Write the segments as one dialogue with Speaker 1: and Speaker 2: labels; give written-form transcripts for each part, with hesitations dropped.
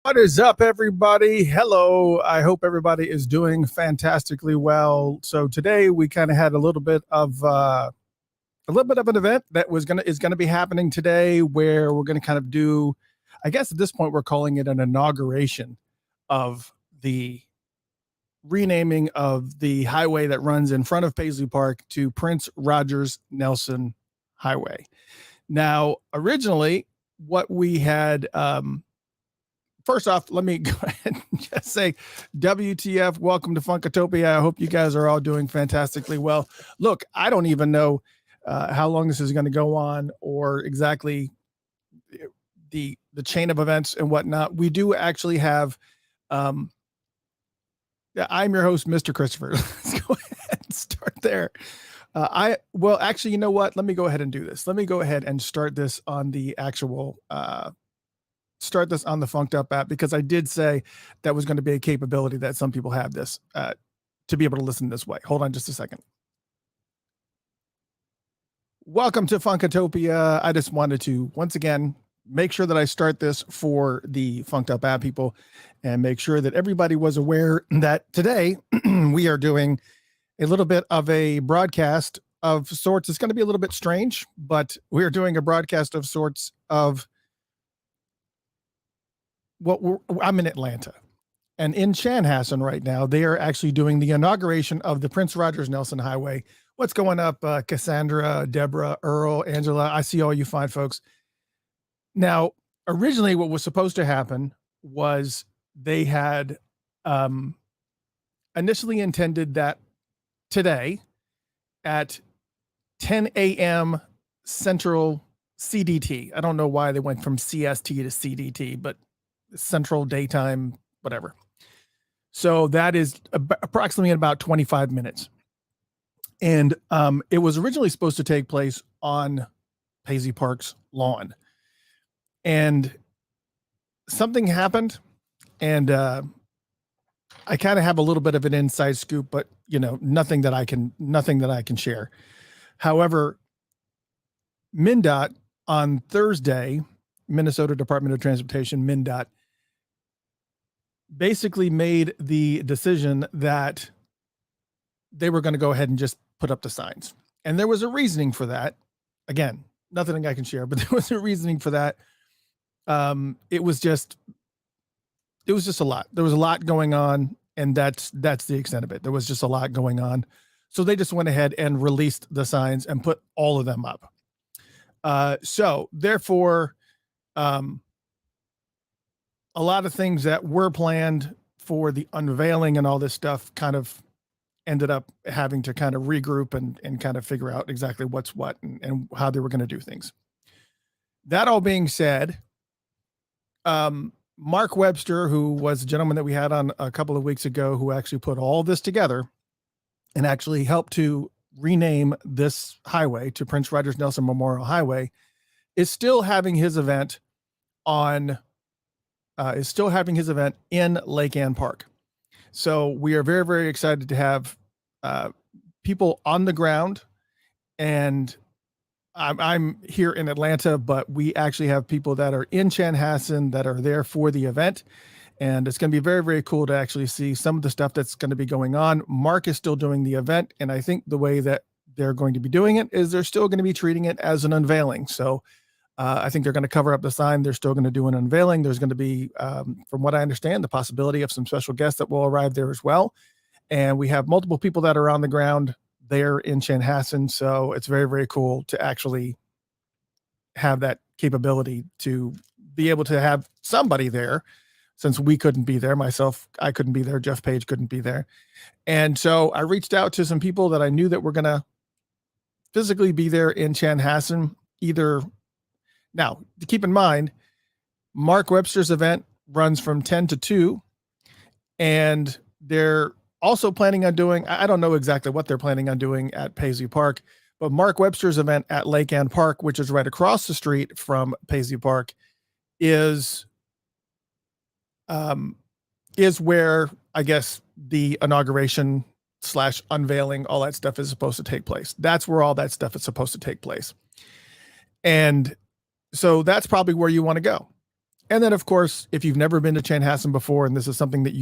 Speaker 1: What is up, everybody? Hello. I hope everybody is doing fantastically well. So today we kind of had a little bit of an event that is gonna be happening today, where we're gonna kind of do, I guess at this point we're calling it an inauguration of the renaming of the highway that runs in front of Paisley Park to Prince Rogers Nelson Highway. Now, originally, what we had first off, let me go ahead and just say WTF, welcome to Funkatopia. I hope you guys are all doing fantastically well. Look, I don't even know how long this is going to go on, or exactly the chain of events and whatnot. We do actually have, I'm your host, Mr. Christopher. Let's go ahead and start there. Actually, you know what? Let me go ahead and do this. Let me go ahead and start this on the actual, start this on the Funked Up app, because I did say that was going to be a capability that some people have this, to be able to listen this way. Hold on just a second. Welcome to Funkatopia. I just wanted to, once again, make sure that I start this for the Funked Up app people and make sure that everybody was aware that today we are doing a little bit of a broadcast of sorts. It's going to be a little bit strange, but we are doing a broadcast of sorts of I'm in Atlanta, and in Chanhassen right now, they are actually doing the inauguration of the Prince Rogers Nelson Highway. What's going up, Cassandra, Deborah, Earl, Angela? I see all you fine folks. Now, originally what was supposed to happen was they had initially intended that today at 10 a.m. Central CDT. I don't know why they went from CST to CDT, but Central Daytime, whatever. So that is approximately in about 25 minutes. And it was originally supposed to take place on Paisley Park's lawn. And something happened, and I kind of have a little bit of an inside scoop, but nothing that I can share. However, MnDOT on Thursday, Minnesota Department of Transportation, MnDOT, basically made the decision that they were going to go ahead and just put up the signs. And there was a reasoning for that. Again, nothing I can share, but there was a reasoning for that. It was just a lot. There was a lot going on, and that's the extent of it. There was just a lot going on. So they just went ahead and released the signs and put all of them up. So therefore, a lot of things that were planned for the unveiling and all this stuff kind of ended up having to kind of regroup and kind of figure out exactly what's what and how they were going to do things. That all being said, Mark Webster, who was a gentleman that we had on a couple of weeks ago, who actually put all this together and actually helped to rename this highway to Prince Rogers Nelson Memorial Highway, is still having his event in Lake Ann Park. So we are very, very excited to have people on the ground, and I'm here in Atlanta, but we actually have people that are in Chanhassen that are there for the event. And it's going to be very, very cool to actually see some of the stuff that's going to be going on. Mark is still doing the event, and I think the way that they're going to be doing it is they're still going to be treating it as an unveiling. So I think they're going to cover up the sign. They're still going to do an unveiling. There's going to be, from what I understand, the possibility of some special guests that will arrive there as well. And we have multiple people that are on the ground there in Chanhassen. So it's very, very cool to actually have that capability to be able to have somebody there, since we couldn't be there. Myself, I couldn't be there. Jeff Page couldn't be there. And so I reached out to some people that I knew that were going to physically be there in Chanhassen. Now, to keep in mind, Mark Webster's event runs from 10 to 2, and they're also planning on doing, I don't know exactly what they're planning on doing at Paisley Park, but Mark Webster's event at Lake Ann Park, which is right across the street from Paisley Park, is where, I guess, the inauguration / unveiling, all that stuff is supposed to take place. That's where all that stuff is supposed to take place. And so that's probably where you want to go. And then, of course, if you've never been to Chanhassen before, and this is something that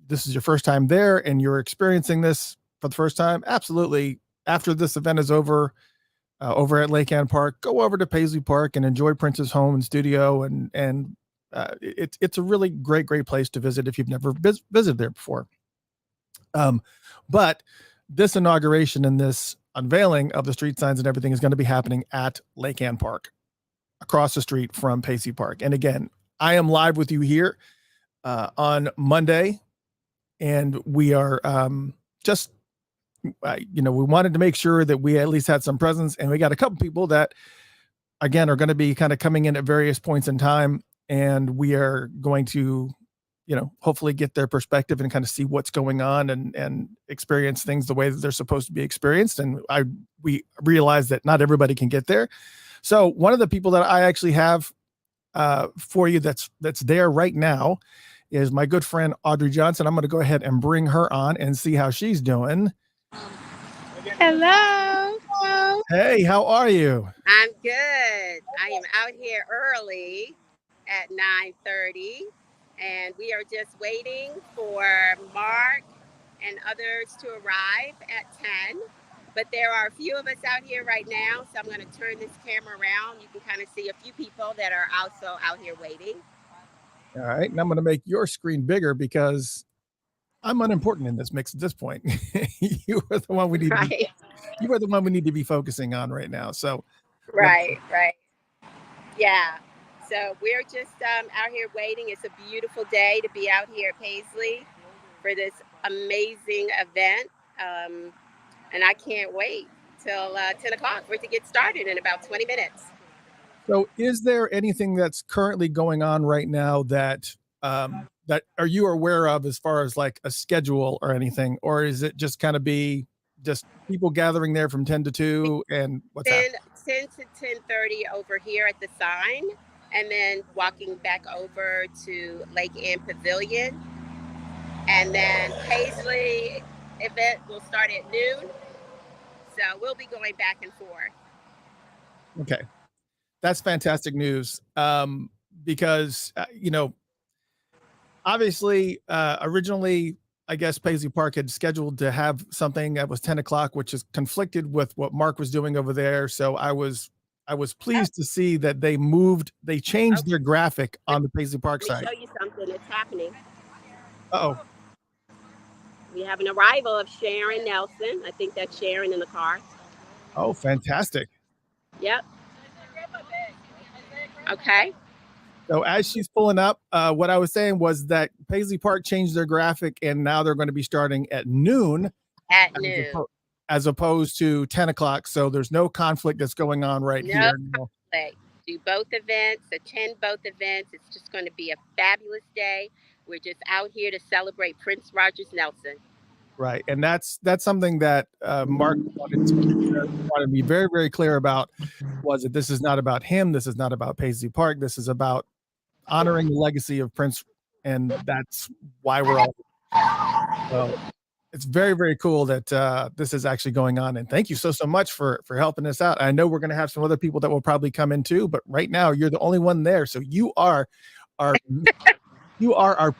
Speaker 1: this is your first time there and you're experiencing this for the first time, absolutely. After this event is over, over at Lake Ann Park, go over to Paisley Park and enjoy Prince's home and studio. And it's a really great place to visit if you've never visited there before. But this inauguration and this unveiling of the street signs and everything is going to be happening at Lake Ann Park, across the street from Paisley Park. And again, I am live with you here on Monday, and we are we wanted to make sure that we at least had some presence, and we got a couple people that, again, are going to be kind of coming in at various points in time, and we are going to, hopefully get their perspective and kind of see what's going on and experience things the way that they're supposed to be experienced. And we realize that not everybody can get there. So one of the people that I actually have for you that's there right now is my good friend, Audrey Johnson. I'm going to go ahead and bring her on and see how she's doing.
Speaker 2: Hello.
Speaker 1: Hey, how are you?
Speaker 2: I'm good. I am out here early at 9:30, and we are just waiting for Mark and others to arrive at 10. But there are a few of us out here right now, so I'm going to turn this camera around. You can kind of see a few people that are also out here waiting.
Speaker 1: All right, and I'm going to make your screen bigger because I'm unimportant in this mix at this point. You are the one we need.
Speaker 2: Right.
Speaker 1: You are the one we need to be focusing on right now. So,
Speaker 2: right. Yeah. So we're just out here waiting. It's a beautiful day to be out here at Paisley for this amazing event. And I can't wait till 10 o'clock for it to get started in about 20 minutes.
Speaker 1: So is there anything that's currently going on right now that that are you aware of as far as like a schedule or anything? Or is it just kind of be just people gathering there from 10 to 2 and what's
Speaker 2: 10 to 10:30 over here at the sign, and then walking back over to Lake Ann Pavilion. And then Paisley event will start at noon. So we'll be going back and forth.
Speaker 1: Okay. That's fantastic news. Because, obviously, originally, I guess Paisley Park had scheduled to have something that was 10 o'clock, which is conflicted with what Mark was doing over there. So I was pleased to see that they changed their graphic on the Paisley Park side.
Speaker 2: Let me show you something that's happening.
Speaker 1: Uh-oh.
Speaker 2: We have an arrival of Sharon Nelson. I think that's Sharon in the car.
Speaker 1: Oh, fantastic.
Speaker 2: Yep. Okay.
Speaker 1: So as she's pulling up, what I was saying was that Paisley Park changed their graphic, and now they're going to be starting at noon. As opposed to 10 o'clock. So there's no conflict that's going on here.
Speaker 2: No conflict. Do both events, attend both events. It's just going to be a fabulous day. We're just out here to celebrate Prince Rogers Nelson.
Speaker 1: Right. And that's something that Mark wanted to be very, very clear about, was that this is not about him. This is not about Paisley Park. This is about honoring the legacy of Prince. And that's why we're all. So it's very, very cool that this is actually going on. And thank you so much for helping us out. I know we're going to have some other people that will probably come in too, but right now you're the only one there. So you are our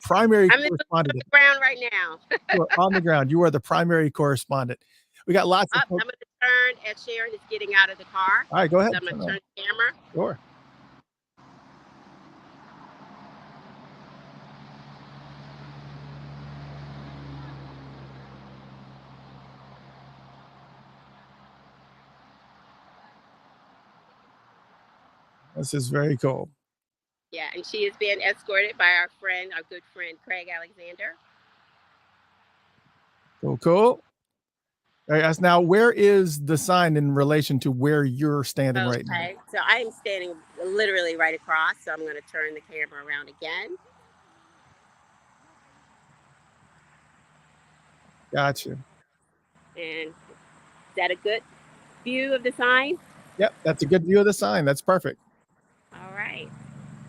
Speaker 1: primary correspondent.
Speaker 2: I'm on the ground right now.
Speaker 1: You are on the ground. You are the primary correspondent. We got lots of.
Speaker 2: I'm going to turn as Sharon is getting out of the car.
Speaker 1: All right, go ahead.
Speaker 2: So I'm going to turn the camera.
Speaker 1: Sure. This is very cool.
Speaker 2: Yeah, and she is being escorted by our good friend, Craig Alexander.
Speaker 1: Cool. All right, now where is the sign in relation to where you're standing right now?
Speaker 2: So I am standing literally right across, so I'm going to turn the camera around again.
Speaker 1: Gotcha.
Speaker 2: And is that a good view of the sign?
Speaker 1: Yep, that's a good view of the sign. That's perfect.
Speaker 2: All right.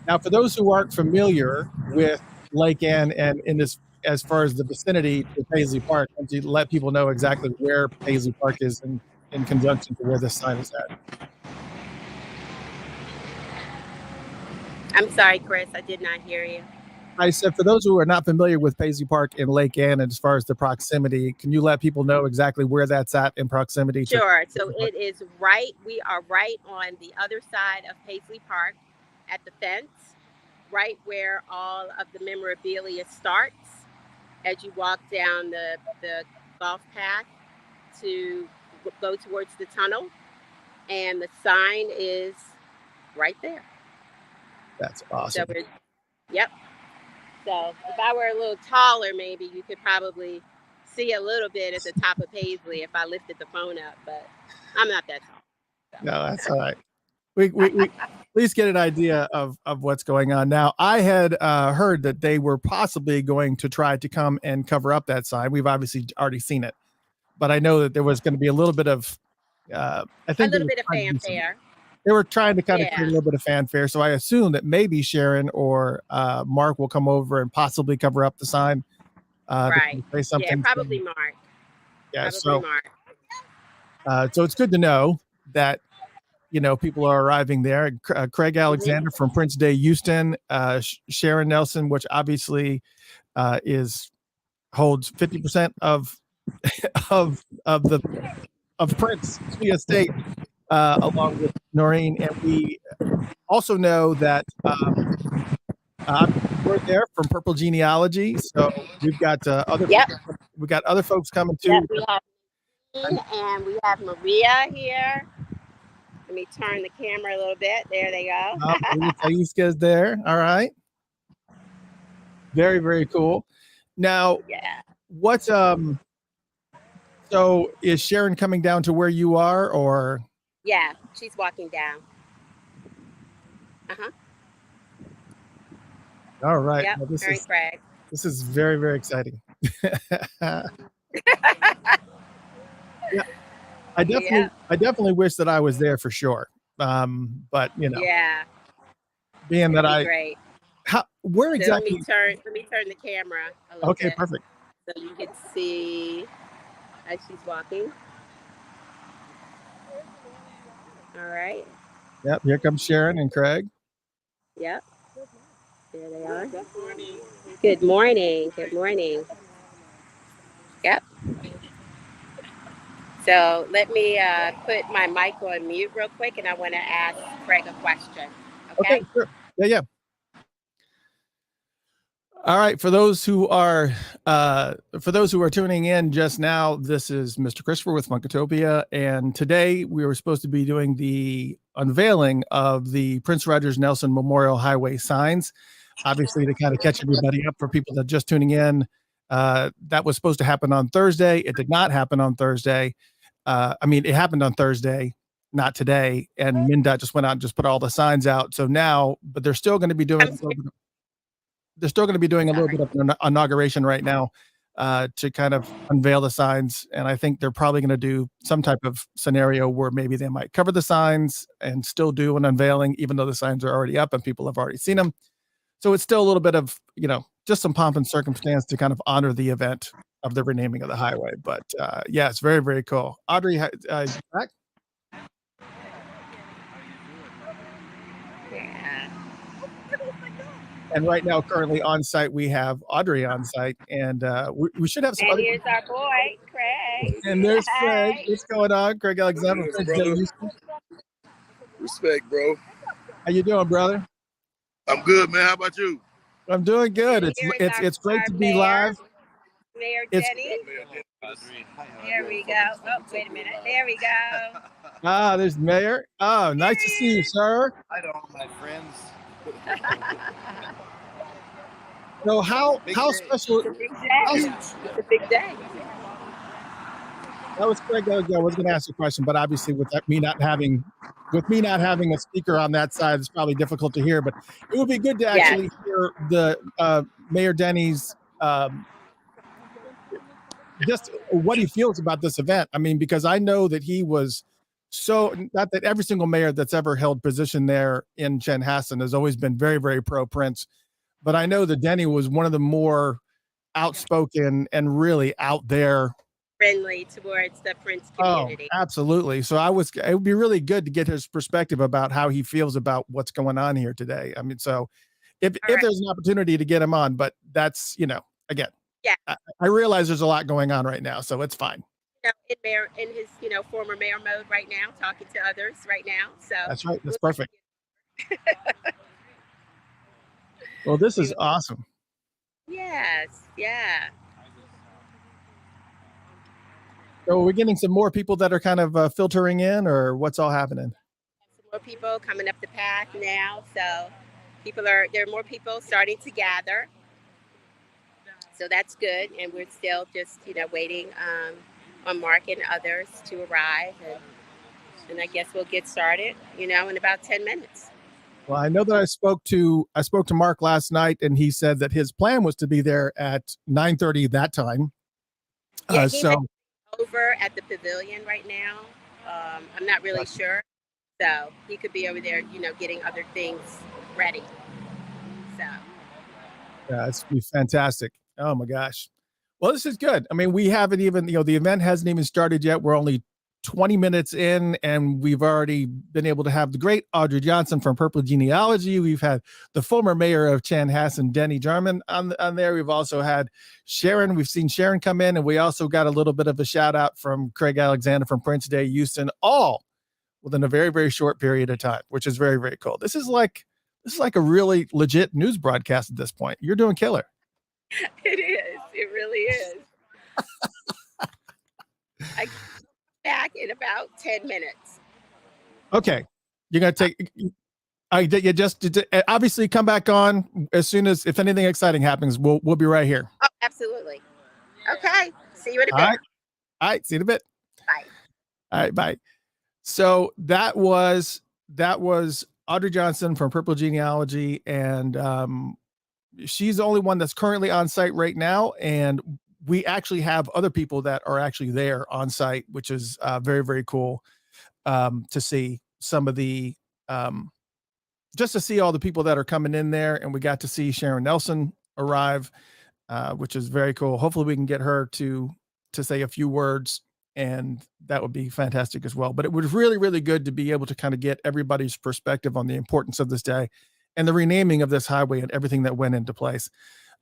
Speaker 1: Now, for those who aren't familiar with Lake Ann and in this, as far as the vicinity to Paisley Park, and to let people know exactly where Paisley Park is in conjunction to where this sign is at.
Speaker 2: I'm sorry, Chris, I did not hear you.
Speaker 1: I said, for those who are not familiar with Paisley Park in Lake Ann, as far as the proximity, can you let people know exactly where that's at in proximity to?
Speaker 2: Sure. So it is right, we are right on the other side of Paisley Park at the fence, right where all of the memorabilia starts as you walk down the golf path to go towards the tunnel. And the sign is right there.
Speaker 1: That's
Speaker 2: So
Speaker 1: awesome.
Speaker 2: yep. So if I were a little taller, maybe you could probably see a little bit at the top of Paisley if I lifted the phone up, but I'm not that tall. So.
Speaker 1: No, that's all right. We at least get an idea of what's going on. Now, I had heard that they were possibly going to try to come and cover up that sign. We've obviously already seen it, but I know that there was going to be a little bit of, I think
Speaker 2: a little bit of fanfare.
Speaker 1: They were trying to kind of
Speaker 2: Yeah.
Speaker 1: create a little bit of fanfare. So I assume that maybe Sharon or Mark will come over and possibly cover up the sign.
Speaker 2: Right.
Speaker 1: Say something.
Speaker 2: Yeah, probably Mark.
Speaker 1: Yeah.
Speaker 2: Probably Mark.
Speaker 1: So it's good to know that, you know, people are arriving there. Craig Alexander from Prince Day, Houston, Sharon Nelson, which obviously holds 50% of Prince Estate, along with Noreen. And we also know that we're there from Purple Genealogy. So we've got other folks coming too.
Speaker 2: Yep, we have and we have Maria here. Let me turn the camera a little bit. There they go.
Speaker 1: Taiska's there. All right. Very, very cool. Now, what's so is Sharon coming down to where you are, or?
Speaker 2: Yeah, she's walking down.
Speaker 1: All right.
Speaker 2: Yep,
Speaker 1: well,
Speaker 2: Craig.
Speaker 1: This is very, very exciting. Yeah, I definitely wish that I was there for sure. But you know, being that
Speaker 2: great.
Speaker 1: Where exactly?
Speaker 2: Let me turn the camera a little bit.
Speaker 1: Okay, perfect.
Speaker 2: So you can see as she's walking. All right.
Speaker 1: Yep, here comes Sharon and Craig.
Speaker 2: Yep. There they are. Good morning. Good morning. Good morning. Yep. So let me put my mic on mute real quick, and I want to ask Craig a question. Okay,
Speaker 1: sure. Yeah. All right. For those who are tuning in just now, this is Mr. Christopher with Funkatopia, and today we were supposed to be doing the unveiling of the Prince Rogers Nelson Memorial Highway signs. Obviously, to kind of catch everybody up for people that are just tuning in, that was supposed to happen on Thursday. It did not happen on Thursday. It happened on Thursday, not today. And MnDOT just went out and just put all the signs out. So now, but they're still going to be doing a little bit of an inauguration right now to kind of unveil the signs. And I think they're probably going to do some type of scenario where maybe they might cover the signs and still do an unveiling, even though the signs are already up and people have already seen them. So it's still a little bit of, just some pomp and circumstance to kind of honor the event of the renaming of the highway. But yeah, it's very, very cool. Audrey, you back?
Speaker 2: Yeah.
Speaker 1: And right now, currently on site, we have Audrey on site, and we should have some.
Speaker 2: And here's our boy, Craig.
Speaker 1: And there's Craig. What's going on, Craig Alexander?
Speaker 3: Respect, bro.
Speaker 1: How you doing, brother?
Speaker 3: I'm good, man. How about you?
Speaker 1: I'm doing good. It's great to be live.
Speaker 2: Mayor Denny. There we go. Oh, wait a minute. There we go.
Speaker 1: There's the mayor. Oh, nice to see you, sir.
Speaker 4: Hi to all my friends.
Speaker 1: So how special?
Speaker 2: It's a big day. It's a big day.
Speaker 1: That was Craig. I was going to ask you a question, but obviously with me not having a speaker on that side, it's probably difficult to hear. But it would be good to actually hear the Mayor Denny's just what he feels about this event. I mean, because I know that he was not that every single mayor that's ever held position there in Chanhassen has always been very, very pro Prince, but I know that Denny was one of the more outspoken and really out there
Speaker 2: friendly towards the Prince
Speaker 1: Oh,
Speaker 2: community.
Speaker 1: absolutely. So it would be really good to get his perspective about how he feels about what's going on here today. I mean, so if
Speaker 2: All right.
Speaker 1: there's an opportunity to get him on, but that's, again,
Speaker 2: Yeah.
Speaker 1: I realize there's a lot going on right now, so it's fine.
Speaker 2: In his former mayor mode right now, talking to others right now. So
Speaker 1: That's right. That's perfect. Well, this is awesome.
Speaker 2: Yes. Yeah.
Speaker 1: So we're getting some more people that are kind of filtering in, or what's all happening?
Speaker 2: Some more people coming up the path now. So there are more people starting to gather. So that's good. And we're still just, waiting on Mark and others to arrive. And I guess we'll get started, in about 10 minutes.
Speaker 1: Well, I know that I spoke to Mark last night, and he said that his plan was to be there at 9:30 that time.
Speaker 2: Yeah, he's over at the pavilion right now. I'm not really sure. So he could be over there, getting other things ready. So.
Speaker 1: Yeah, it's be fantastic. Oh my gosh. Well, this is good. I mean, we haven't even, the event hasn't even started yet. We're only 20 minutes in, and we've already been able to have the great Audrey Johnson from Purple Genealogy. We've had the former mayor of Chanhassen, Denny Jarman, on there. We've also had Sharon. We've seen Sharon come in, and we also got a little bit of a shout out from Craig Alexander from Prince Day, Houston, all within a very, very short period of time, which is very, very cool. This is like a really legit news broadcast at this point. You're doing killer.
Speaker 2: It is. It really is. I get back in about 10 minutes.
Speaker 1: Okay. You're going to take, you just obviously come back on as soon as, if anything exciting happens, we'll be right here.
Speaker 2: Oh, absolutely. Okay. See you in a bit.
Speaker 1: All right. See you in a bit.
Speaker 2: Bye.
Speaker 1: All right. Bye. So that was Audrey Johnson from Purple Genealogy, and she's the only one that's currently on site right now. And we actually have other people that are actually there on site, which is very, very cool to see some of the, just to see all the people that are coming in there. And we got to see Sharon Nelson arrive, which is very cool. Hopefully we can get her to say a few words, and that would be fantastic as well. But it was really, really good to be able to kind of get everybody's perspective on the importance of this day and the renaming of this highway and everything that went into place.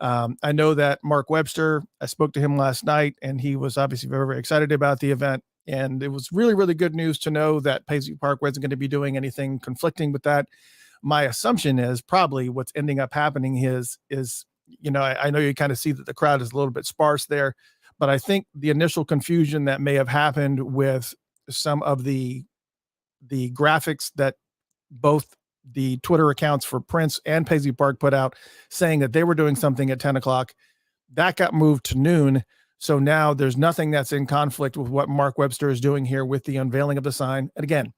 Speaker 1: I know that Mark Webster, I spoke to him last night, and he was obviously very, very excited about the event. And it was really, really good news to know that Paisley Park wasn't going to be doing anything conflicting with that. My assumption is probably what's ending up happening is, I know you kind of see that the crowd is a little bit sparse there, but I think the initial confusion that may have happened with some of the graphics that both the Twitter accounts for Prince and Paisley Park put out saying that they were doing something at 10 o'clock, that got moved to noon. So now there's nothing that's in conflict with what Mark Webster is doing here with the unveiling of the sign. And again,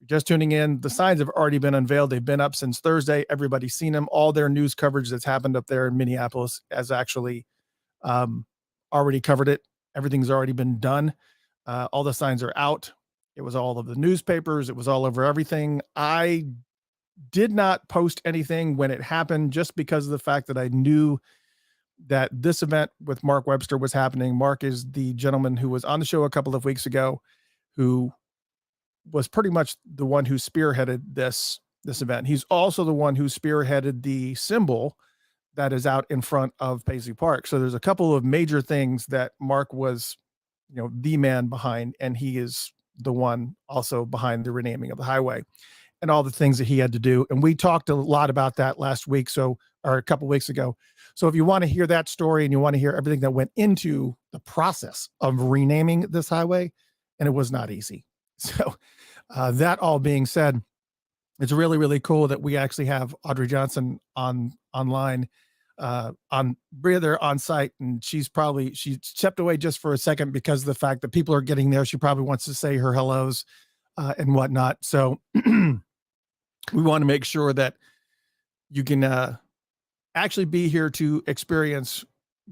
Speaker 1: you're just tuning in, the signs have already been unveiled. They've been up since Thursday. Everybody's seen them. All their news coverage that's happened up there in Minneapolis has actually already covered it. Everything's already been done. All the signs are out. It was all of the newspapers. It was all over everything. I did not post anything when it happened, just because of the fact that I knew that this event with Mark Webster was happening. Mark is the gentleman who was on the show a couple of weeks ago, who was pretty much the one who spearheaded this event. He's also the one who spearheaded the symbol that is out in front of Paisley Park. So there's a couple of major things that Mark was, the man behind, and he is the one also behind the renaming of the highway and all the things that he had to do. And we talked a lot about that last week, or a couple of weeks ago. So if you want to hear that story and you want to hear everything that went into the process of renaming this highway, and it was not easy. So that all being said, it's really, really cool that we actually have Audrey Johnson online, on site. And she stepped away just for a second because of the fact that people are getting there. She probably wants to say her hellos and whatnot. So we want to make sure that you can actually be here to experience,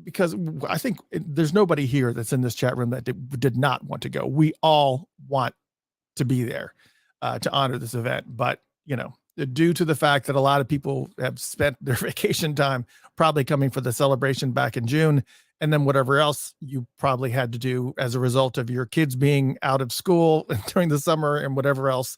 Speaker 1: because I think there's nobody here that's in this chat room that did not want to go. We all want to be there to honor this event, but due to the fact that a lot of people have spent their vacation time probably coming for the celebration back in June, and then whatever else you probably had to do as a result of your kids being out of school during the summer and whatever else.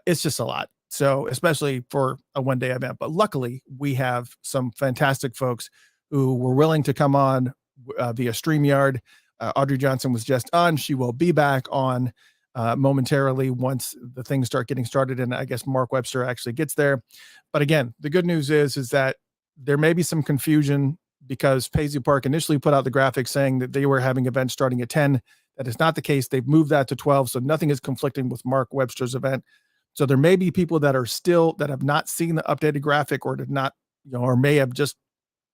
Speaker 1: It's just a lot. So especially for a one-day event, but luckily we have some fantastic folks who were willing to come on via StreamYard. Audrey Johnson was just on. She will be back on momentarily once the things start getting started, and I guess Mark Webster actually gets there. But again, the good news is that there may be some confusion because Paisley Park initially put out the graphic saying that they were having events starting at 10. That is not the case. They've moved that to 12, so nothing is conflicting with Mark Webster's event. So there may be people that have not seen the updated graphic, or did not, or may have just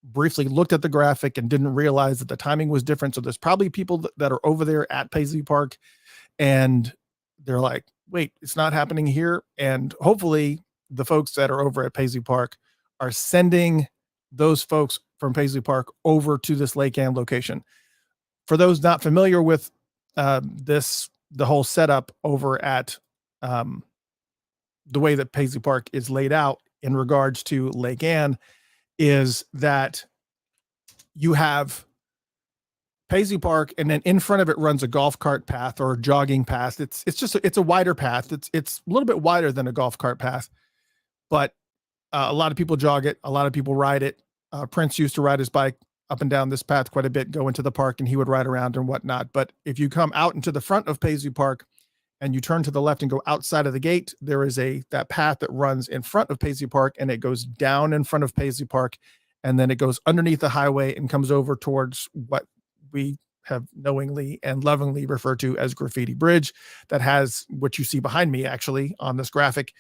Speaker 1: briefly looked at the graphic and didn't realize that the timing was different. So there's probably people that are over there at Paisley Park and they're like, wait, it's not happening here. And hopefully the folks that are over at Paisley Park are sending those folks from Paisley Park over to this Lake Ann location. For those not familiar with the whole setup over at the way that Paisley Park is laid out in regards to Lake Ann, is that you have Paisley Park, and then in front of it runs a golf cart path or a jogging path. It's a wider path. It's a little bit wider than a golf cart path, but a lot of people jog it. A lot of people ride it. Prince used to ride his bike up and down this path quite a bit, go into the park, and he would ride around and whatnot. But if you come out into the front of Paisley Park and you turn to the left and go outside of the gate, there is that path that runs in front of Paisley Park, and it goes down in front of Paisley Park, and then it goes underneath the highway and comes over towards what we have knowingly and lovingly referred to as Graffiti Bridge. That has what you see behind me actually on this graphic,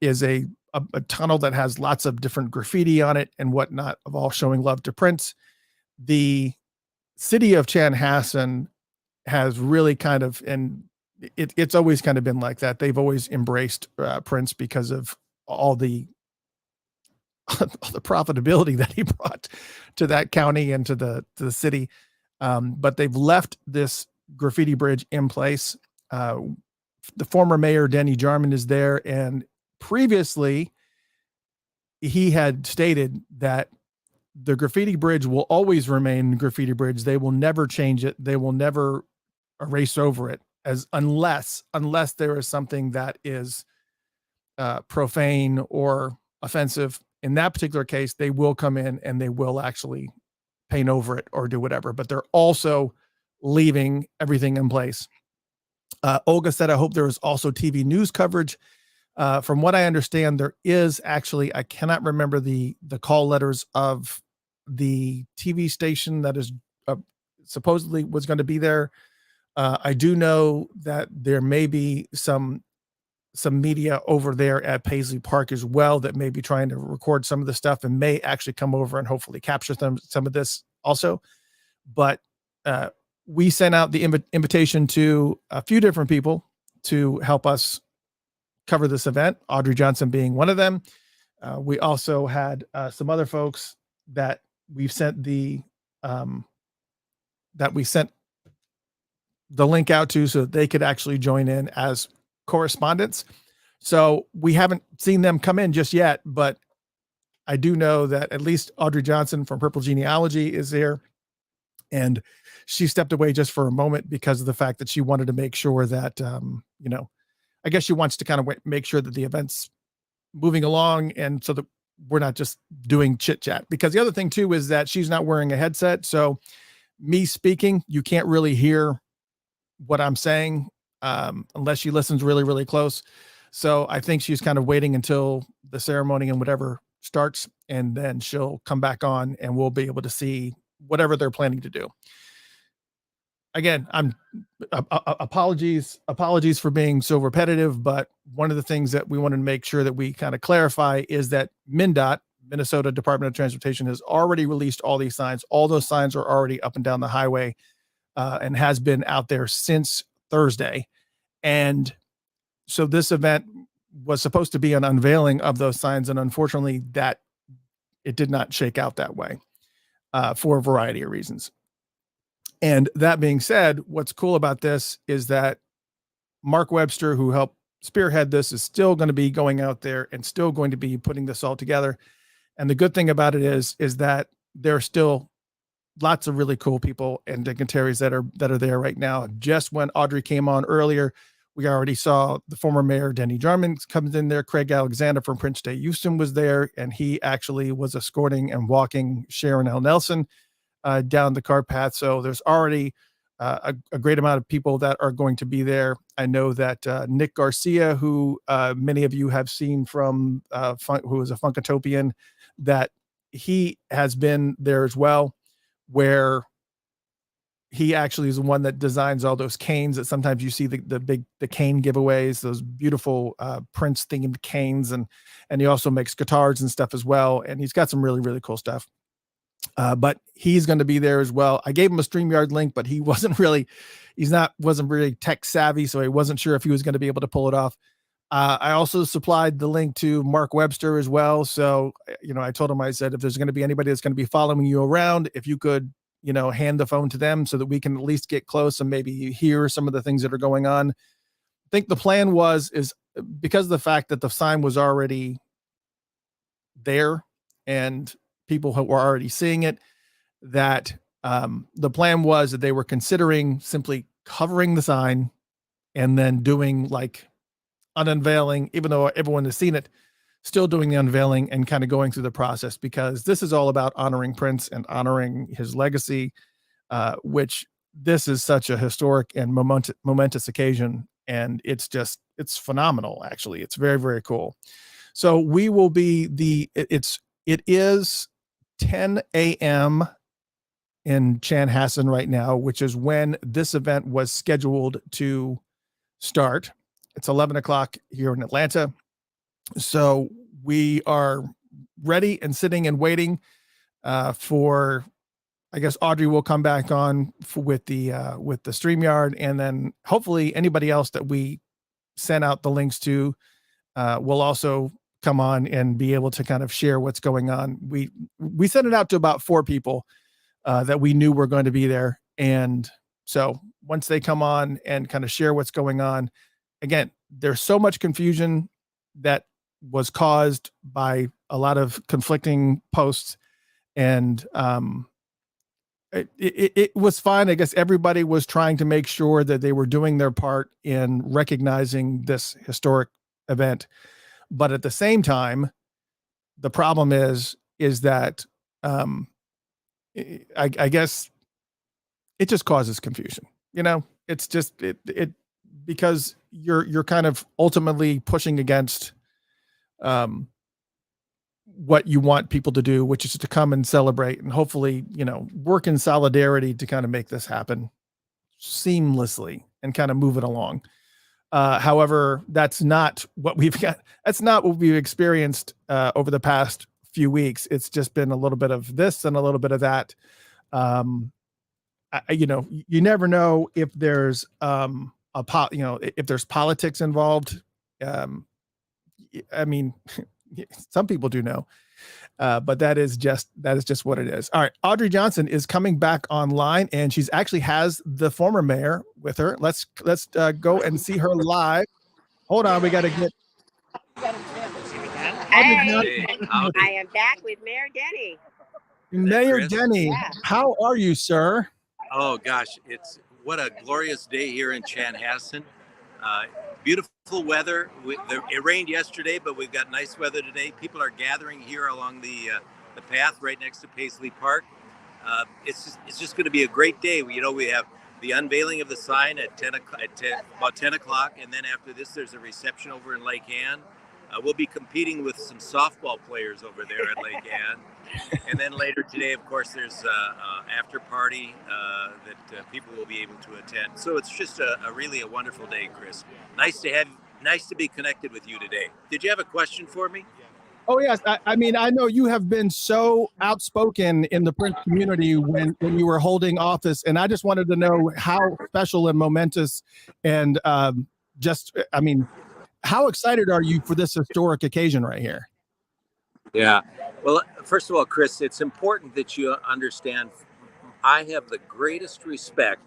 Speaker 1: is a tunnel that has lots of different graffiti on it and whatnot, of all showing love to Prince. The city of Chanhassen has really kind of, and it's always kind of been like that. They've always embraced Prince because of all the profitability that he brought to that county and to the city. But they've left this graffiti bridge in place. The former mayor, Denny Jarman, is there. And previously he had stated that the graffiti bridge will always remain graffiti bridge. They will never change it. They will never erase over it, unless there is something that is profane or offensive. In that particular case, they will come in and they will actually paint over it or do whatever, but they're also leaving everything in place. Olga said, I hope there is also TV news coverage. From what I understand, there is actually, I cannot remember the call letters of the TV station that is supposedly was going to be there. I do know that there may be some media over there at Paisley Park as well that may be trying to record some of the stuff and may actually come over and hopefully capture some of this also. But we sent out the invitation to a few different people to help us cover this event, Audrey Johnson being one of them. We also had some other folks that we've sent the link out to so that they could actually join in as correspondents. So we haven't seen them come in just yet, but I do know that at least Audrey Johnson from Purple Genealogy is there, and she stepped away just for a moment because of the fact that she wanted to make sure that, I guess she wants to kind of make sure that the event's moving along, and so that we're not just doing chit chat. Because the other thing too is that she's not wearing a headset, so me speaking, you can't really hear what I'm saying unless she listens really, really close. So I think she's kind of waiting until the ceremony and whatever starts, and then she'll come back on and we'll be able to see whatever they're planning to do. Again, apologies for being so repetitive, but one of the things that we wanted to make sure that we kind of clarify is that MnDOT, Minnesota Department of Transportation, has already released all these signs. All those signs are already up and down the highway and has been out there since Thursday. And so this event was supposed to be an unveiling of those signs, and unfortunately that it did not shake out that way for a variety of reasons. And that being said, what's cool about this is that Mark Webster, who helped spearhead this, is still going to be going out there and still going to be putting this all together. And the good thing about it is that there are still lots of really cool people and dignitaries that are there right now. Just when Audrey came on earlier, we already saw the former mayor, Denny Jarman, comes in there. Craig Alexander from Prince Day Houston was there, and he actually was escorting and walking Sharon Nelson down the cart path. So there's already a great amount of people that are going to be there. I know that Nick Garcia, who many of you have seen from who is a Funkatopian, that he has been there as well, where he actually is the one that designs all those canes that sometimes you see the cane giveaways, those beautiful Prince themed canes. And he also makes guitars and stuff as well. And he's got some really, really cool stuff. But he's going to be there as well. I gave him a StreamYard link, but he wasn't really tech savvy. So he wasn't sure if he was going to be able to pull it off. I also supplied the link to Mark Webster as well. So, I told him, I said, if there's going to be anybody that's going to be following you around, if you could, hand the phone to them so that we can at least get close and maybe hear some of the things that are going on. I think the plan is because of the fact that the sign was already there and people who were already seeing it, that the plan was that they were considering simply covering the sign and then doing like an unveiling, even though everyone has seen it, still doing the unveiling and kind of going through the process, because this is all about honoring Prince and honoring his legacy, which this is such a historic and momentous occasion. And it's phenomenal. Actually, it's very, very cool. So we will be it is 10 a.m. in Chanhassen right now, which is when this event was scheduled to start. It's 11 o'clock here in Atlanta. So we are ready and sitting and waiting for, I guess Audrey will come back on with the StreamYard, and then hopefully anybody else that we sent out the links to will also come on and be able to kind of share what's going on. We sent it out to about 4 people that we knew were going to be there. And so once they come on and kind of share what's going on, again, there's so much confusion that was caused by a lot of conflicting posts, and it was fine. I guess everybody was trying to make sure that they were doing their part in recognizing this historic event. But at the same time, the problem is that I guess it just causes confusion. It's just it because you're kind of ultimately pushing against what you want people to do, which is to come and celebrate and hopefully, work in solidarity to kind of make this happen seamlessly and kind of move it along. However, that's not what we've got. That's not what we've experienced over the past few weeks. It's just been a little bit of this and a little bit of that. You never know if there's if there's politics involved. I mean, some people do know, but that is just what it is. All right. Audrey Johnson is coming back online, and she's actually has the former mayor with her. Let's go and see her live. Hold on. We got to get.
Speaker 2: Hey, I am back with Mayor Denny.
Speaker 1: Mayor Denny, yeah. How are you, sir?
Speaker 4: Oh gosh, what a glorious day here in Chanhassen. Beautiful weather. It rained yesterday, but we've got nice weather today. People are gathering here along the path right next to Paisley Park. It's just going to be a great day. We have the unveiling of the sign at about 10 o'clock, and then after this, there's a reception over in Lake Ann. We'll be competing with some softball players over there at Lake Ann. And then later today, of course, there's an after party that people will be able to attend. So it's just a really wonderful day, Chris. Nice to be connected with you today. Did you have a question for me?
Speaker 1: Oh, yes. I mean, I know you have been so outspoken in the Prince community when you were holding office. And I just wanted to know how special and momentous and how excited are you for this historic occasion right here?
Speaker 4: Yeah. Well, first of all, Chris, it's important that you understand I have the greatest respect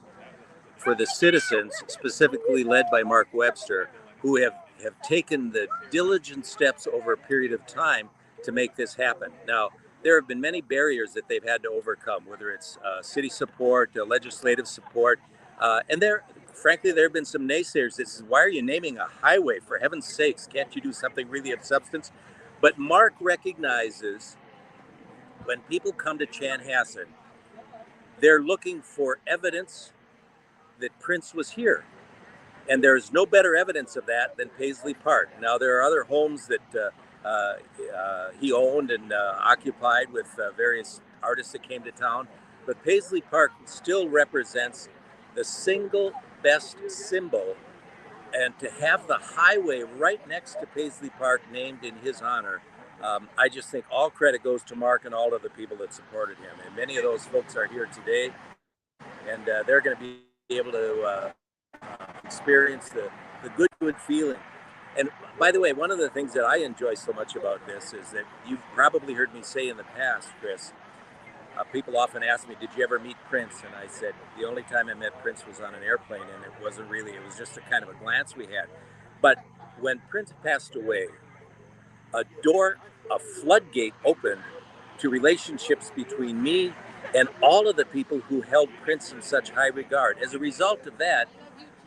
Speaker 4: for the citizens, specifically led by Mark Webster, who have have taken the diligent steps over a period of time to make this happen. Now, there have been many barriers that they've had to overcome, whether it's city support, legislative support, and frankly, there have been some naysayers that says, why are you naming a highway? For heaven's sakes, can't you do something really of substance? But Mark recognizes when people come to Chanhassen, they're looking for evidence that Prince was here. And there's no better evidence of that than Paisley Park. Now, there are other homes that he owned and occupied with various artists that came to town. But Paisley Park still represents the single best symbol. And to have the highway right next to Paisley Park named in his honor, I just think all credit goes to Mark and all of the people that supported him. And many of those folks are here today, and they're going to be able to experience the good feeling. And by the way, one of the things that I enjoy so much about this is that you've probably heard me say in the past, Chris, people often ask me, did you ever meet Prince? And I said, the only time I met Prince was on an airplane, and it was just a kind of a glance we had. But when Prince passed away, a floodgate opened to relationships between me and all of the people who held Prince in such high regard. As a result of that,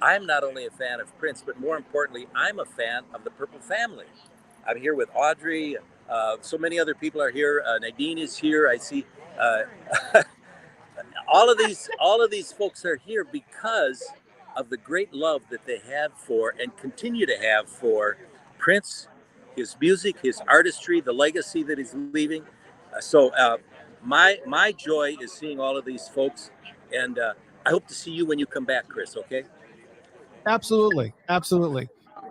Speaker 4: I'm not only a fan of Prince, but more importantly, I'm a fan of the Purple family. I'm here with Audrey. So many other people are here. Nadine is here. I see all of these folks are here because of the great love that they have for and continue to have for Prince, his music, his artistry, the legacy that he's leaving. So my joy is seeing all of these folks, and I hope to see you when you come back, Chris. Okay?
Speaker 1: Absolutely.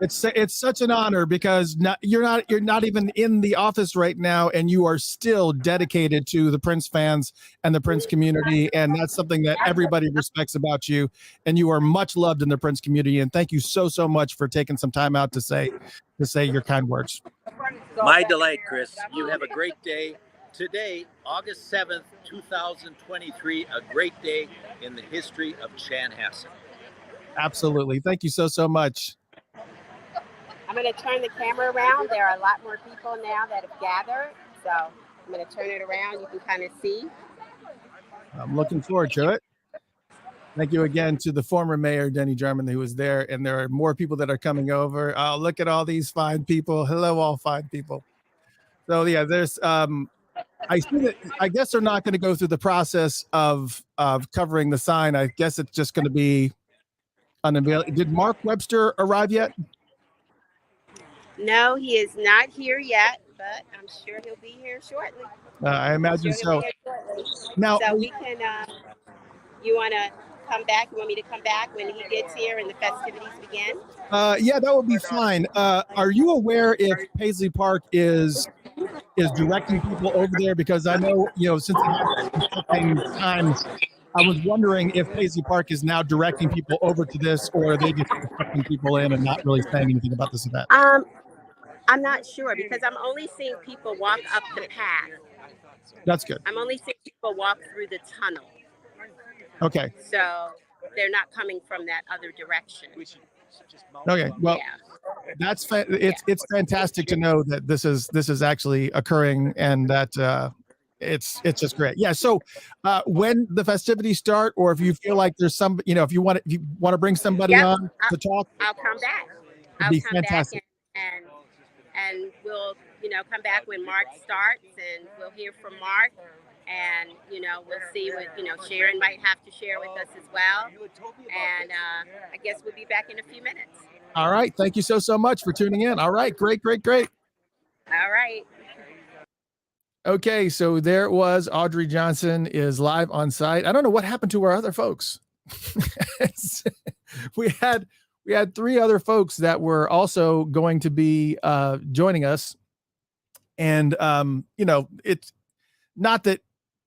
Speaker 1: It's such an honor because you're not even in the office right now, and you are still dedicated to the Prince fans and the Prince community, and that's something that everybody respects about you. And you are much loved in the Prince community. And thank you so much for taking some time out to say your kind words.
Speaker 4: My delight, Chris. You have a great day. Today, August 7th, 2023, a great day in the history of Chanhassen.
Speaker 1: Absolutely. Thank you so much.
Speaker 2: I'm going to turn the camera around. There are a lot more people now that have gathered. So I'm going to turn it around. You can kind of see.
Speaker 1: I'm looking forward to it. Thank you again to the former mayor, Denny Jarman, who was there. And there are more people that are coming over. Oh, look at all these fine people. Hello, all fine people. So yeah, there's I see that. I guess they're not going to go through the process of covering the sign. I guess it's just going to be unavailable. Did Mark Webster arrive yet?
Speaker 2: No, he is not here yet, but I'm sure he'll be here shortly.
Speaker 1: I imagine so. Now,
Speaker 2: so we can. You want to come back? You want me to come back when he gets here and the festivities begin?
Speaker 1: Yeah, that would be fine. Are you aware if Paisley Park is directing people over there? Because I know, since times, I was wondering if Paisley Park is now directing people over to this, or are they just expecting people in and not really saying anything about this event?
Speaker 2: I'm not sure because I'm only seeing people walk up the path.
Speaker 1: That's good.
Speaker 2: I'm only seeing people walk through the tunnel.
Speaker 1: Okay.
Speaker 2: So they're not coming from that other direction.
Speaker 1: Okay. Well,
Speaker 2: yeah.
Speaker 1: That's it's fantastic to know that this is actually occurring, and that it's just great. Yeah. So when the festivities start, or if you feel like there's some, if you want to bring somebody on to talk,
Speaker 2: I'll come back.
Speaker 1: It'd be fantastic.
Speaker 2: And we'll come back when Mark starts, and we'll hear from Mark, and we'll see what Sharon might have to share with us as well. And I guess we'll be back in a few minutes.
Speaker 1: All right. Thank you so much for tuning in. All right. Great.
Speaker 2: All right.
Speaker 1: Okay, so there it was. Audrey Johnson is live on site. I don't know what happened to our other folks. we had three other folks that were also going to be joining us, and it's not that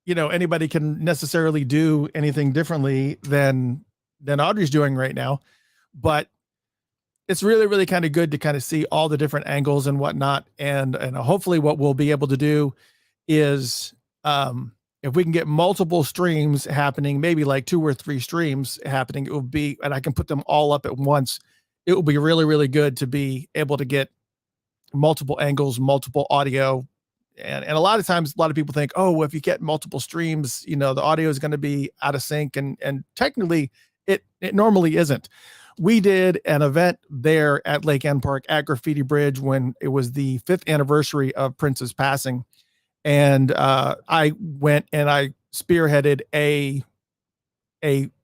Speaker 1: anybody can necessarily do anything differently than Audrey's doing right now, but it's really kind of good to kind of see all the different angles and whatnot, and hopefully what we'll be able to do is if we can get multiple streams happening, maybe like 2 or 3 streams happening, it will be, and I can put them all up at once. it will be really, really good to be able to get multiple angles, multiple audio. And a lot of times, a lot of people think, oh, well, if you get multiple streams, the audio is going to be out of sync. And technically it normally isn't. We did an event there at Lake Ann Park at Graffiti Bridge when it was the 5th anniversary of Prince's passing. And I went and I spearheaded a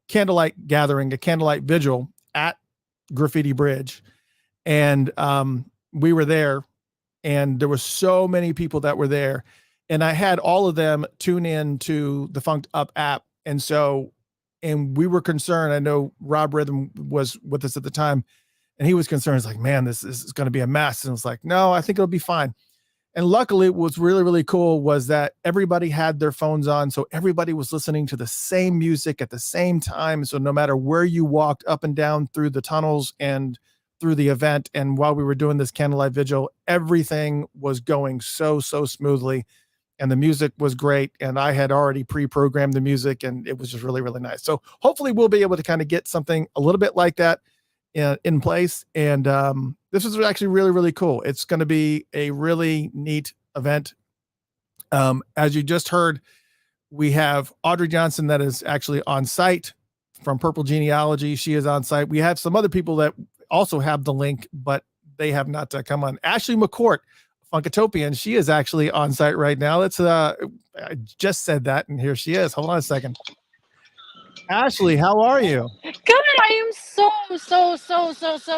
Speaker 1: candlelight gathering, a candlelight vigil at Graffiti Bridge. And we were there, and there were so many people that were there. And I had all of them tune in to the Funked Up app. And we were concerned. I know Rob Rhythm was with us at the time, and he was concerned. It's like, man, this is going to be a mess. And it's like, no, I think it'll be fine. And luckily, what's really, really cool was that everybody had their phones on. So everybody was listening to the same music at the same time. So no matter where you walked up and down through the tunnels and through the event, and while we were doing this candlelight vigil, everything was going so smoothly. And the music was great. And I had already pre-programmed the music, and it was just really, really nice. So hopefully we'll be able to kind of get something a little bit like that in place. And this is actually really, really cool. It's going to be a really neat event. As you just heard, we have Audrey Johnson that is actually on site from Purple Genealogy. She is on site. We have some other people that also have the link, but they have not come on. Ashley McCourt, Funkatopian, she is actually on site right now. Let's I just said that, and here she is. Hold on a second. Ashley, how are you?
Speaker 5: Good. I am so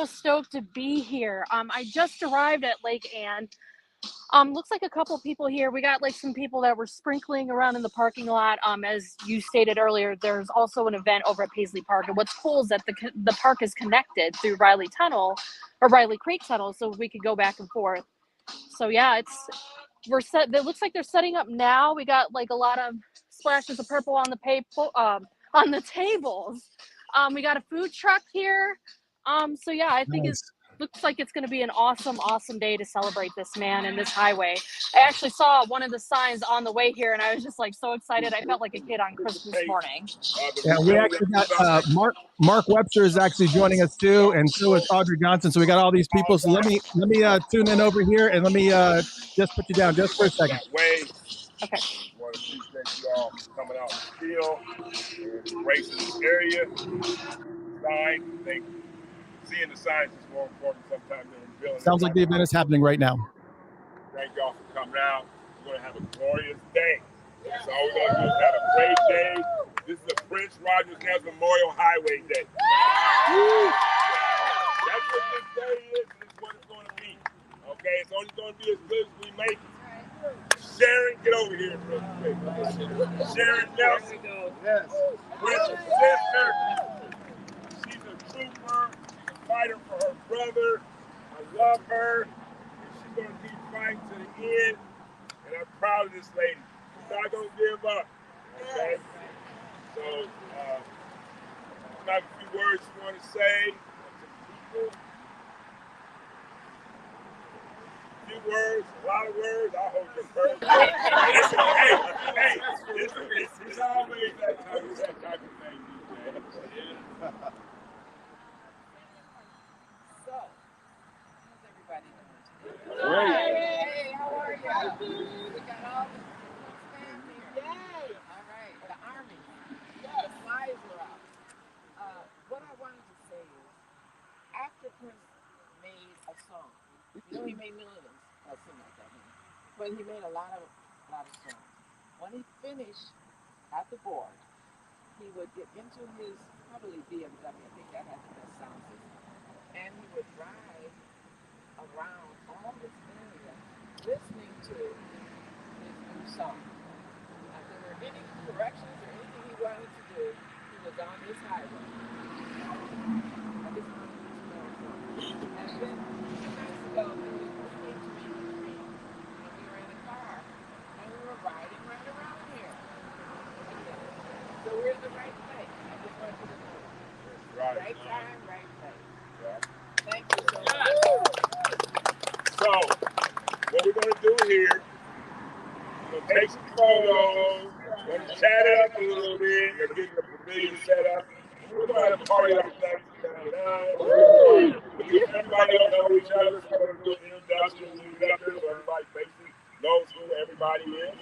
Speaker 5: stoked to be here. I just arrived at Lake Ann. Looks like a couple people here. We got like some people that were sprinkling around in the parking lot. As you stated earlier, there's also an event over at Paisley Park. And what's cool is that the park is connected through Riley Tunnel or Riley Creek Tunnel, so we could go back and forth. So yeah, we're set. It looks like they're setting up now. We got like a lot of splashes of purple on the tables. We got a food truck here. So yeah, I think
Speaker 1: Nice.
Speaker 5: looks like it's going to be an awesome day to celebrate this man and this highway. I actually saw one of the signs on the way here, and I was just like so excited. I felt like a kid on Christmas morning.
Speaker 1: Yeah, we actually got Mark Webster is actually joining us too, and so is Audrey Johnson. So we got all these people. So let me tune in over here, and let me just put you down just for a second.
Speaker 5: Okay.
Speaker 3: I want to appreciate you all coming out to the field and embracing this area. Signs, I think seeing the signs is more important sometimes than revealing.
Speaker 1: Sounds like the event is happening right now.
Speaker 3: Thank y'all for coming out. We're going to have a glorious day. So all we're going to do is have a great day. This is the Prince Rogers Nelson Memorial Highway Day. That's what this day is, and it's what it's going to be. Okay, it's only going to be as good as we make it. Sharon, get over here real quick. Sharon Nelson, yes. Prince's sister. She's a trooper, she's a fighter for her brother. I love her, and she's going to keep fighting to the end. And I'm proud of this lady. She's not going to give up. Okay? So, I have a few words you want to say to people. Few words, a lot of words. I hope you're perfect. It's always that type of thing, DJ.
Speaker 6: So, how's everybody doing?
Speaker 3: Great.
Speaker 6: Hey, how are you? We got all the fans here. Yay! All right, the Army. Yes, flyers are out. What I wanted to say is, after Prince made a song, you know he made millions. Something like that. But he made a lot of songs. When he finished at the board, he would get into his probably BMW. I think that has the best sound system. And he would drive around all this area listening to his new song. If there were any corrections or anything he wanted to do, he was on this highway. I just wanted you to know something. And then 2 nights ago, riding right around here. So we're in the right place. I just want you to know. Right time, right place. Yeah. Thank you so much.
Speaker 3: So, what we're going to do here, we're going to take some photos, we're going to chat it up a little bit, we're going to get the pavilion set up, we're going to have a party like that. Everybody don't know each other, so we're going to do an introduction and leave it up there so everybody basically knows who everybody is.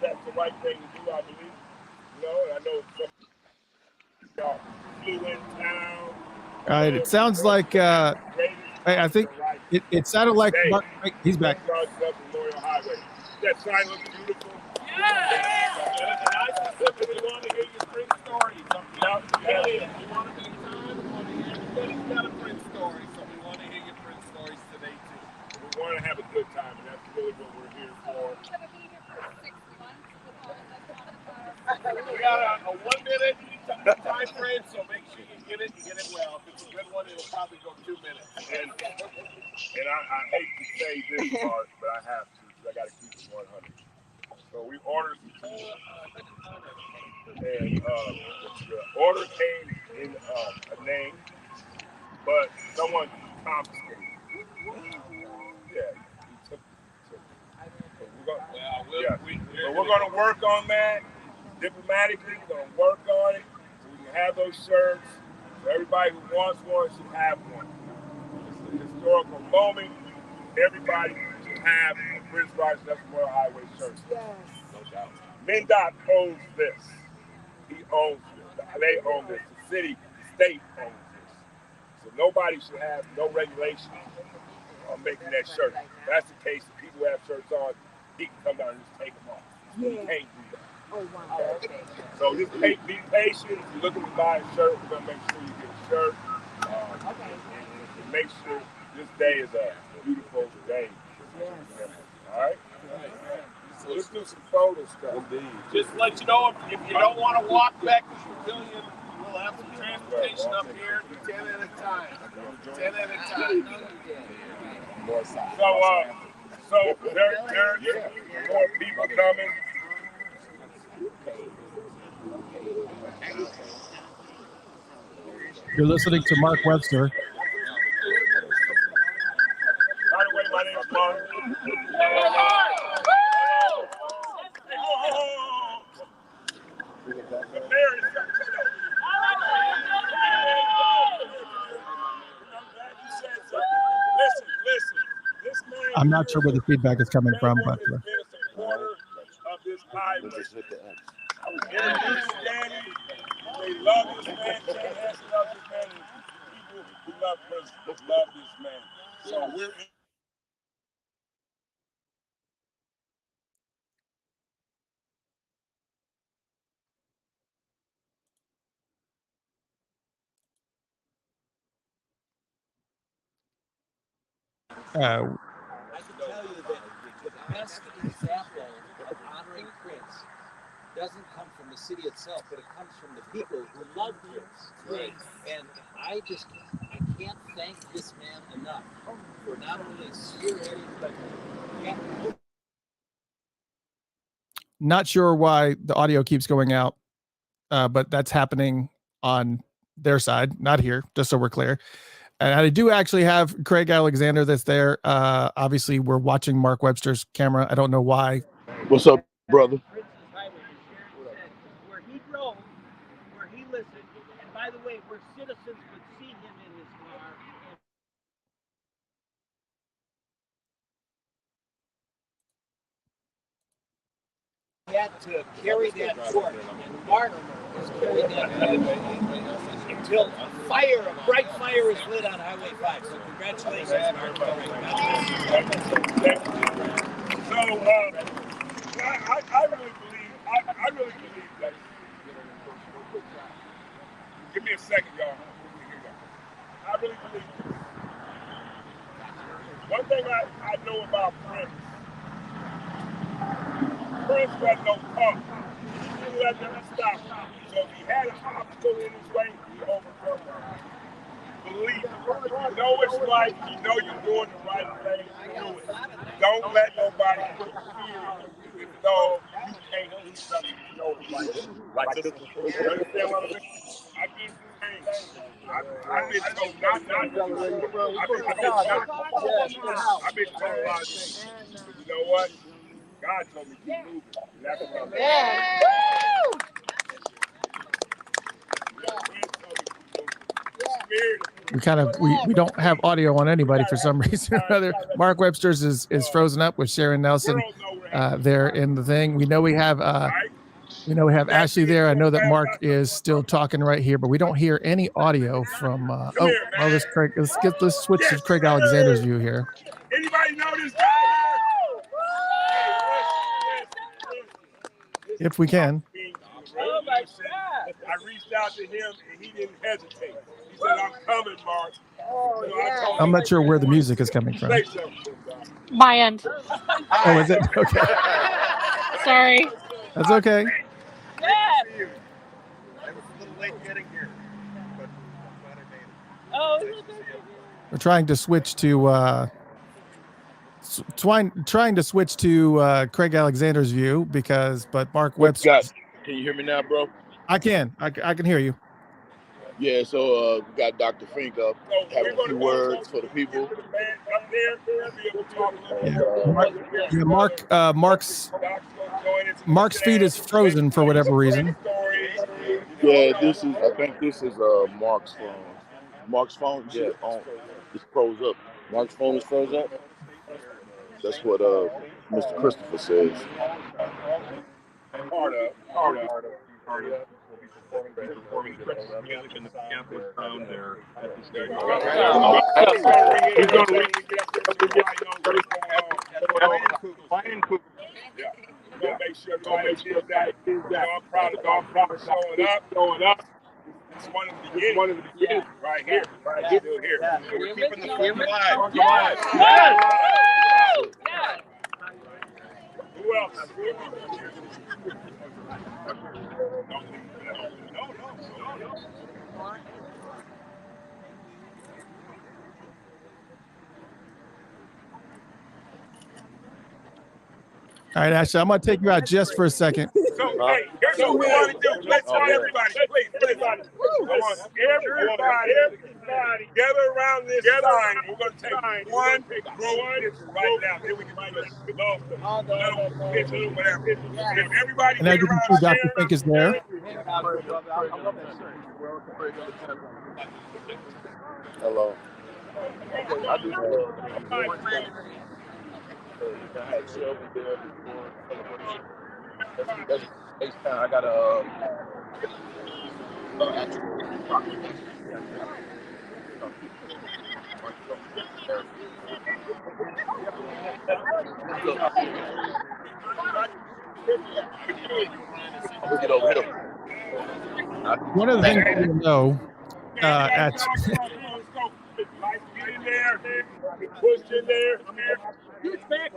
Speaker 3: That's the right thing to do, I believe. You know, and I know some of y'all flew in town.
Speaker 1: All right, it sounds like I think it sounded like Mark, he's back.
Speaker 3: Highway. That sign looks beautiful. Yeah. And I specifically want to hear your spring stories. Yeah. We want to make time. Everybody's got a print story, so we want to hear your print stories today too. We want to have a good time, and that's really what we're here for. We got a 1 minute time frame, so make sure you get it well. If it's a good one, it'll probably go 2 minutes. And I hate to say this part, but I have to, because I got to keep it 100. So we ordered some food, and the order came in a name, but someone confiscated it. Yeah, he took it. So we're going to work on that diplomatically. We're going to work on it so we can have those shirts. So everybody who wants one should have one. It's a historical moment. Everybody should have a Prince Royce National Highway shirt. Yes. No doubt. MnDOT owns this. He owns this. They own this. The city, the state owns this. So nobody should have no regulations on making that shirt. If that's the case, if people have shirts on, he can come down and just take them off. Yeah. He can't do that. Oh, wow. Okay. So just be patient. If you're looking to buy a shirt, we're going to make sure you get a shirt. Okay. And make sure this day is a beautiful day. Yes. All right? So let's do some photo stuff. Indeed. Just to let you know, if you don't want to walk back to the pavilion, we'll have some transportation up here. 10 at a time. 10 at a time. So there are more people coming.
Speaker 1: You're listening to Mark Webster.
Speaker 3: By the way, my name is Mark.
Speaker 1: I'm not sure where the feedback is coming from, but
Speaker 3: of this highway. They love this man. Chanhassen loves this man. People who love Prince love this man. So we're
Speaker 7: I can tell you that the best example of honoring Prince doesn't come from the city itself, but it comes from the people who love Prince. Right. And I can't thank this man enough for not only spearheading, but
Speaker 1: not sure why the audio keeps going out, but that's happening on their side, not here, just so we're clear. And I do actually have Craig Alexander that's there. Obviously, we're watching Mark Webster's camera. I don't know why.
Speaker 3: What's up, brother?
Speaker 7: Where he drove, where he listened, and by the way, where citizens would see him in his car. He had to carry that torch, and Mark has carried that until a bright fire is lit on Highway 5. So congratulations, Mark.
Speaker 3: So, I really believe that. Give me a second, y'all. I really believe this. One thing I know about Prince wasn't no punk. He didn't let them stop. So if he had an obstacle in his way, he overcome it. Believe it. You know it's right. You know you're doing the right thing. Do it. Don't let nobody interfere. No, you can't do something you know it's right. Like this. You understand what I'm saying? I've been told not to. I've been told a lot of things. But you know what? God told me to keep moving. And that's what I'm doing.
Speaker 1: we don't have audio on anybody for some reason or another. Mark Webster's is frozen up with Sharon Nelson there in the thing. We know we have Ashley there. I know that Mark is still talking right here, but we don't hear any audio from let's switch to Craig Alexander's view here.
Speaker 3: Anybody know this guy here?
Speaker 1: If we can.
Speaker 3: Oh my God. I reached out to him and he didn't hesitate. He said, I'm coming, Mark.
Speaker 6: Oh, yeah.
Speaker 1: I'm not sure where the music is coming from.
Speaker 5: My end.
Speaker 1: Oh, is it? Okay.
Speaker 5: Sorry.
Speaker 1: That's okay.
Speaker 6: Yeah.
Speaker 3: I was a little late getting here, but I'm glad I made it.
Speaker 6: Oh,
Speaker 1: We're trying to switch to trying to switch to Craig Alexander's view but Mark Webster.
Speaker 8: Can you hear me now, bro?
Speaker 1: I can hear you.
Speaker 8: Yeah, so we got Dr. Fink up, having a few words for the people.
Speaker 1: Mark's feed is frozen for whatever reason.
Speaker 8: Yeah, I think this is Mark's phone. Mark's phone, yeah, it's froze up. Mark's phone is froze up? That's what Mr. Christopher says.
Speaker 3: Part of. We'll be performing Christmas music in the campus sound there at the stage. He's going to ring make sure that I'm proud of showing up. It's one of the beginnings right here. Still here. We're keeping the film alive. Who else?
Speaker 1: All right, Ashley, I'm going to take you out just for a second.
Speaker 3: So, hey, here's what we want to do. Let's want everybody, please. I want everybody gather around this sign. We're going to take one group right now. Then we can do little pictures or whatever. If everybody
Speaker 1: And as you can see, Dr. Fink is there.
Speaker 8: Hello. That's I got get over here.
Speaker 1: One of the things you know at
Speaker 3: get in there, push in there.
Speaker 6: Scoot back.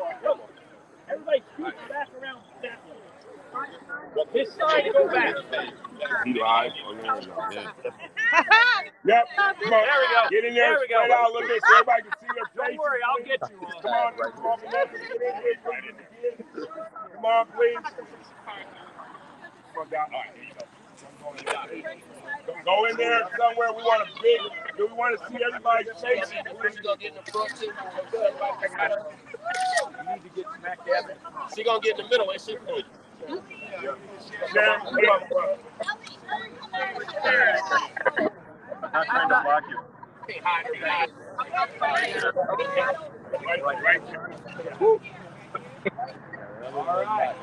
Speaker 6: Everybody scoot back around that way. This side, go back.
Speaker 8: He live.
Speaker 3: Yep. Come on. There we go. Get in there. Spread out a little bit so everybody can see their faces.
Speaker 6: Don't worry, I'll get you.
Speaker 3: Come on. Come on, please. Come on down. All right, here you go. Go in there somewhere. We want to see everybody's faces.
Speaker 6: Who's gonna get in the front seat? You need to get smack dab. She gonna get in the middle, ain't she?
Speaker 3: Sharon, come on, bro.
Speaker 6: I'm not trying to block you.
Speaker 3: Right. All right.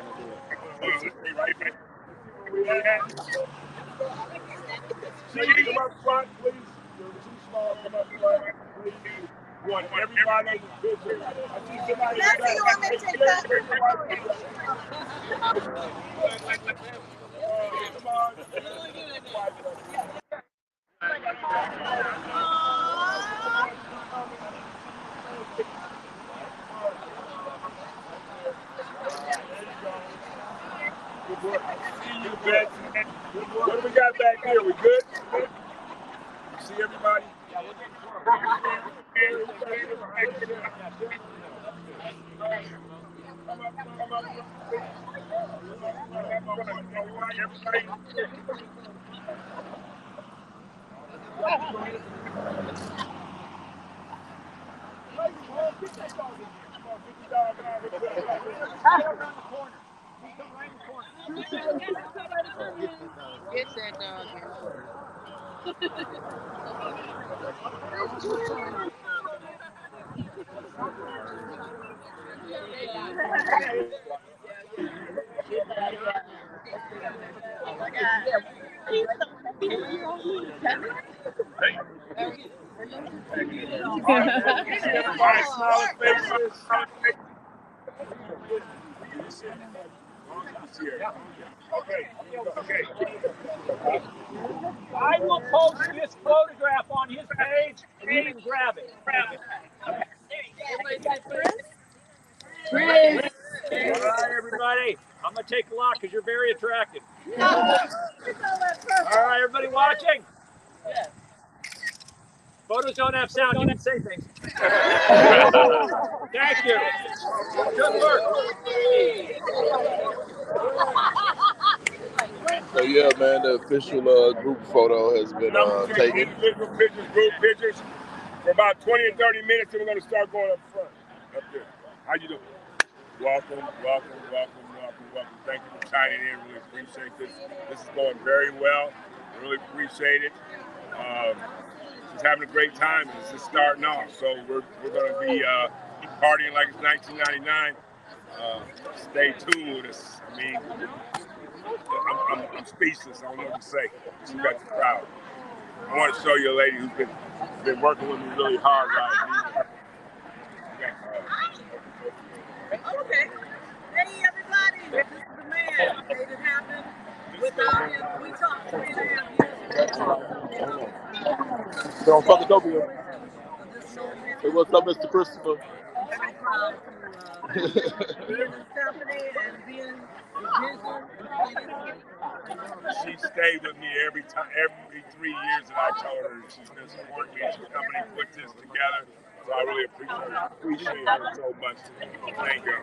Speaker 3: So you come up front, please. You're too small. Come up front, please. You want everybody in the picture. I see somebody.
Speaker 2: Nancy, you want me to take that?
Speaker 3: Come on. What do we got back here? We good? See everybody?
Speaker 6: Get that dog here.
Speaker 3: Everybody smiling faces. Okay.
Speaker 7: I will post this photograph on his page, and you can grab it. All right, everybody. I'm going to take a lot because you're very attractive. All right, everybody watching? Photos don't have sound. You can say things. Thank you. Good work.
Speaker 8: So yeah, man, the official group photo has been taken.
Speaker 3: Individual pictures, group pictures, for about 20 and 30 minutes, and we're going to start going up front. Up there. How you doing? Welcome. Thank you for chiming in. Really appreciate this. This is going very well. I really appreciate it. Just having a great time. It's just starting off. So we're going to be partying like it's 1999. Stay tuned with us. I mean, I'm speechless. I don't know what to say. You got the crowd. I want to show you a lady who's been working with me really hard right now.
Speaker 6: Okay. Hey, everybody. This is the man. Made it happen. Without him, we talked 3.5 years ago.
Speaker 8: So fucking Tokyo. Hey, what's up, Mr. Christopher?
Speaker 6: I'm proud to be in this company and being
Speaker 3: She stayed with me every 3 years that I told her she's been supporting me. She's coming and put this together. So I really appreciate her so much. Thank you.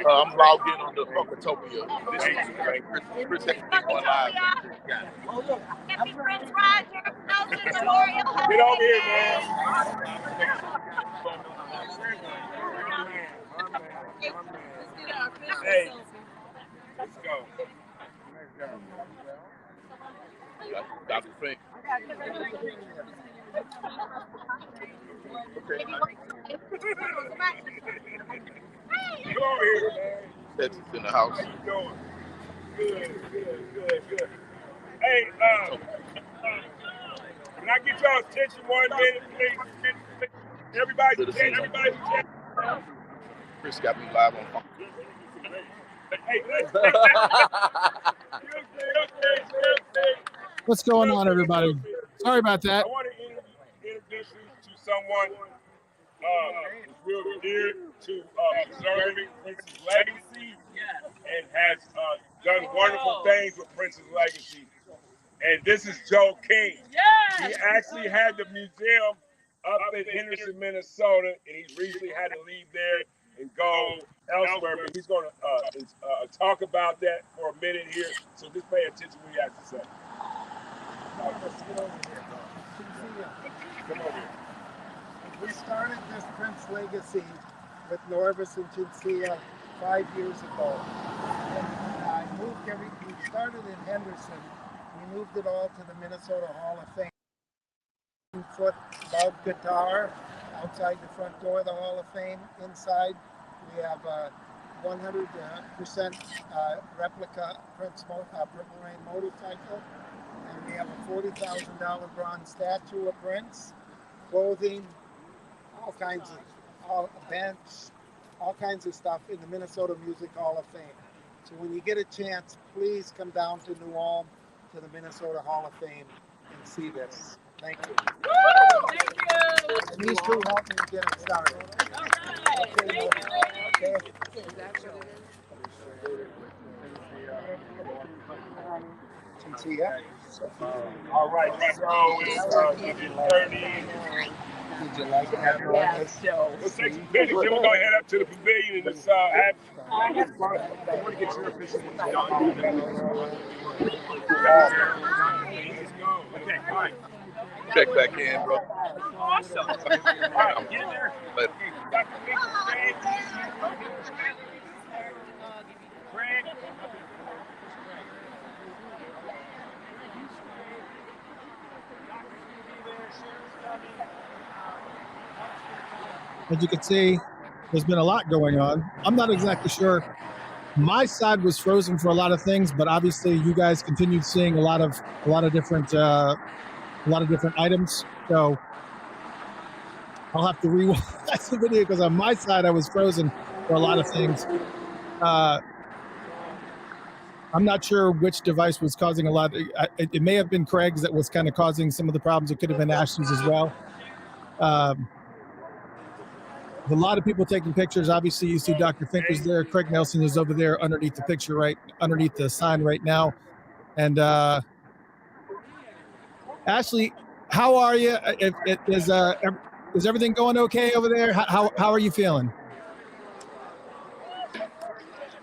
Speaker 8: I'm logged in on the fucking Tokyo.
Speaker 3: Thank you.
Speaker 8: Chris going live.
Speaker 9: Happy Prince Roger Nelson Memorial.
Speaker 3: Get over here, man. Hey, let's go.
Speaker 8: Dr. Fink. Okay.
Speaker 3: Come over here, man.
Speaker 8: Texas in the house.
Speaker 3: How you doing? Good. Hey, can I get y'all's attention 1 minute, please? Everybody's attention.
Speaker 8: Chris got me live on phone.
Speaker 3: Hey, listen.
Speaker 1: What's going on, everybody? Sorry about that.
Speaker 3: I want to introduce you to someone who's real dear to preserving Prince's legacy and has done wonderful things with Prince's legacy. And this is Joe King. He actually had the museum up in Henderson, Minnesota, and he recently had to leave there and go elsewhere. But he's going to talk about that for a minute here. So just pay attention to what he has to say. Come over here.
Speaker 10: We started this Prince legacy with Norvis and Chinsia 5 years ago. And we started in Henderson. We moved it all to the Minnesota Hall of Fame. 10-foot loud guitar outside the front door of the Hall of Fame. Inside, we have a 100% replica Prince Purple Rain motorcycle. And we have a $40,000 bronze statue of Prince, clothing, all kinds of bench, all kinds of stuff in the Minnesota Music Hall of Fame. So when you get a chance, please come down to New Ulm to the Minnesota Hall of Fame and see this. Thank you.
Speaker 6: Woo! Thank you.
Speaker 10: And these two helped me get it started.
Speaker 6: All right. Thank you, ladies.
Speaker 10: Chinsia.
Speaker 3: All right, so it's 30.
Speaker 10: Did you like that?
Speaker 3: Let's take some pictures, then we're going to head up to the pavilion and just have I want to get your official Okay, all right.
Speaker 8: Check back in, bro.
Speaker 3: Awesome. All right, get in there. Craig.
Speaker 1: As you can see, there's been a lot going on. I'm not exactly sure. My side was frozen for a lot of things, but obviously you guys continued seeing a lot of different items. So I'll have to rewatch the video because on my side I was frozen for a lot of things. I'm not sure which device was causing a lot. It may have been Craig's that was kind of causing some of the problems. It could have been Ashley's as well. There's a lot of people taking pictures. Obviously, you see Dr. Fink is there. Craig Nelson is over there underneath the picture, right underneath the sign right now. And Ashley, how are you? Is everything going okay over there? How are you feeling?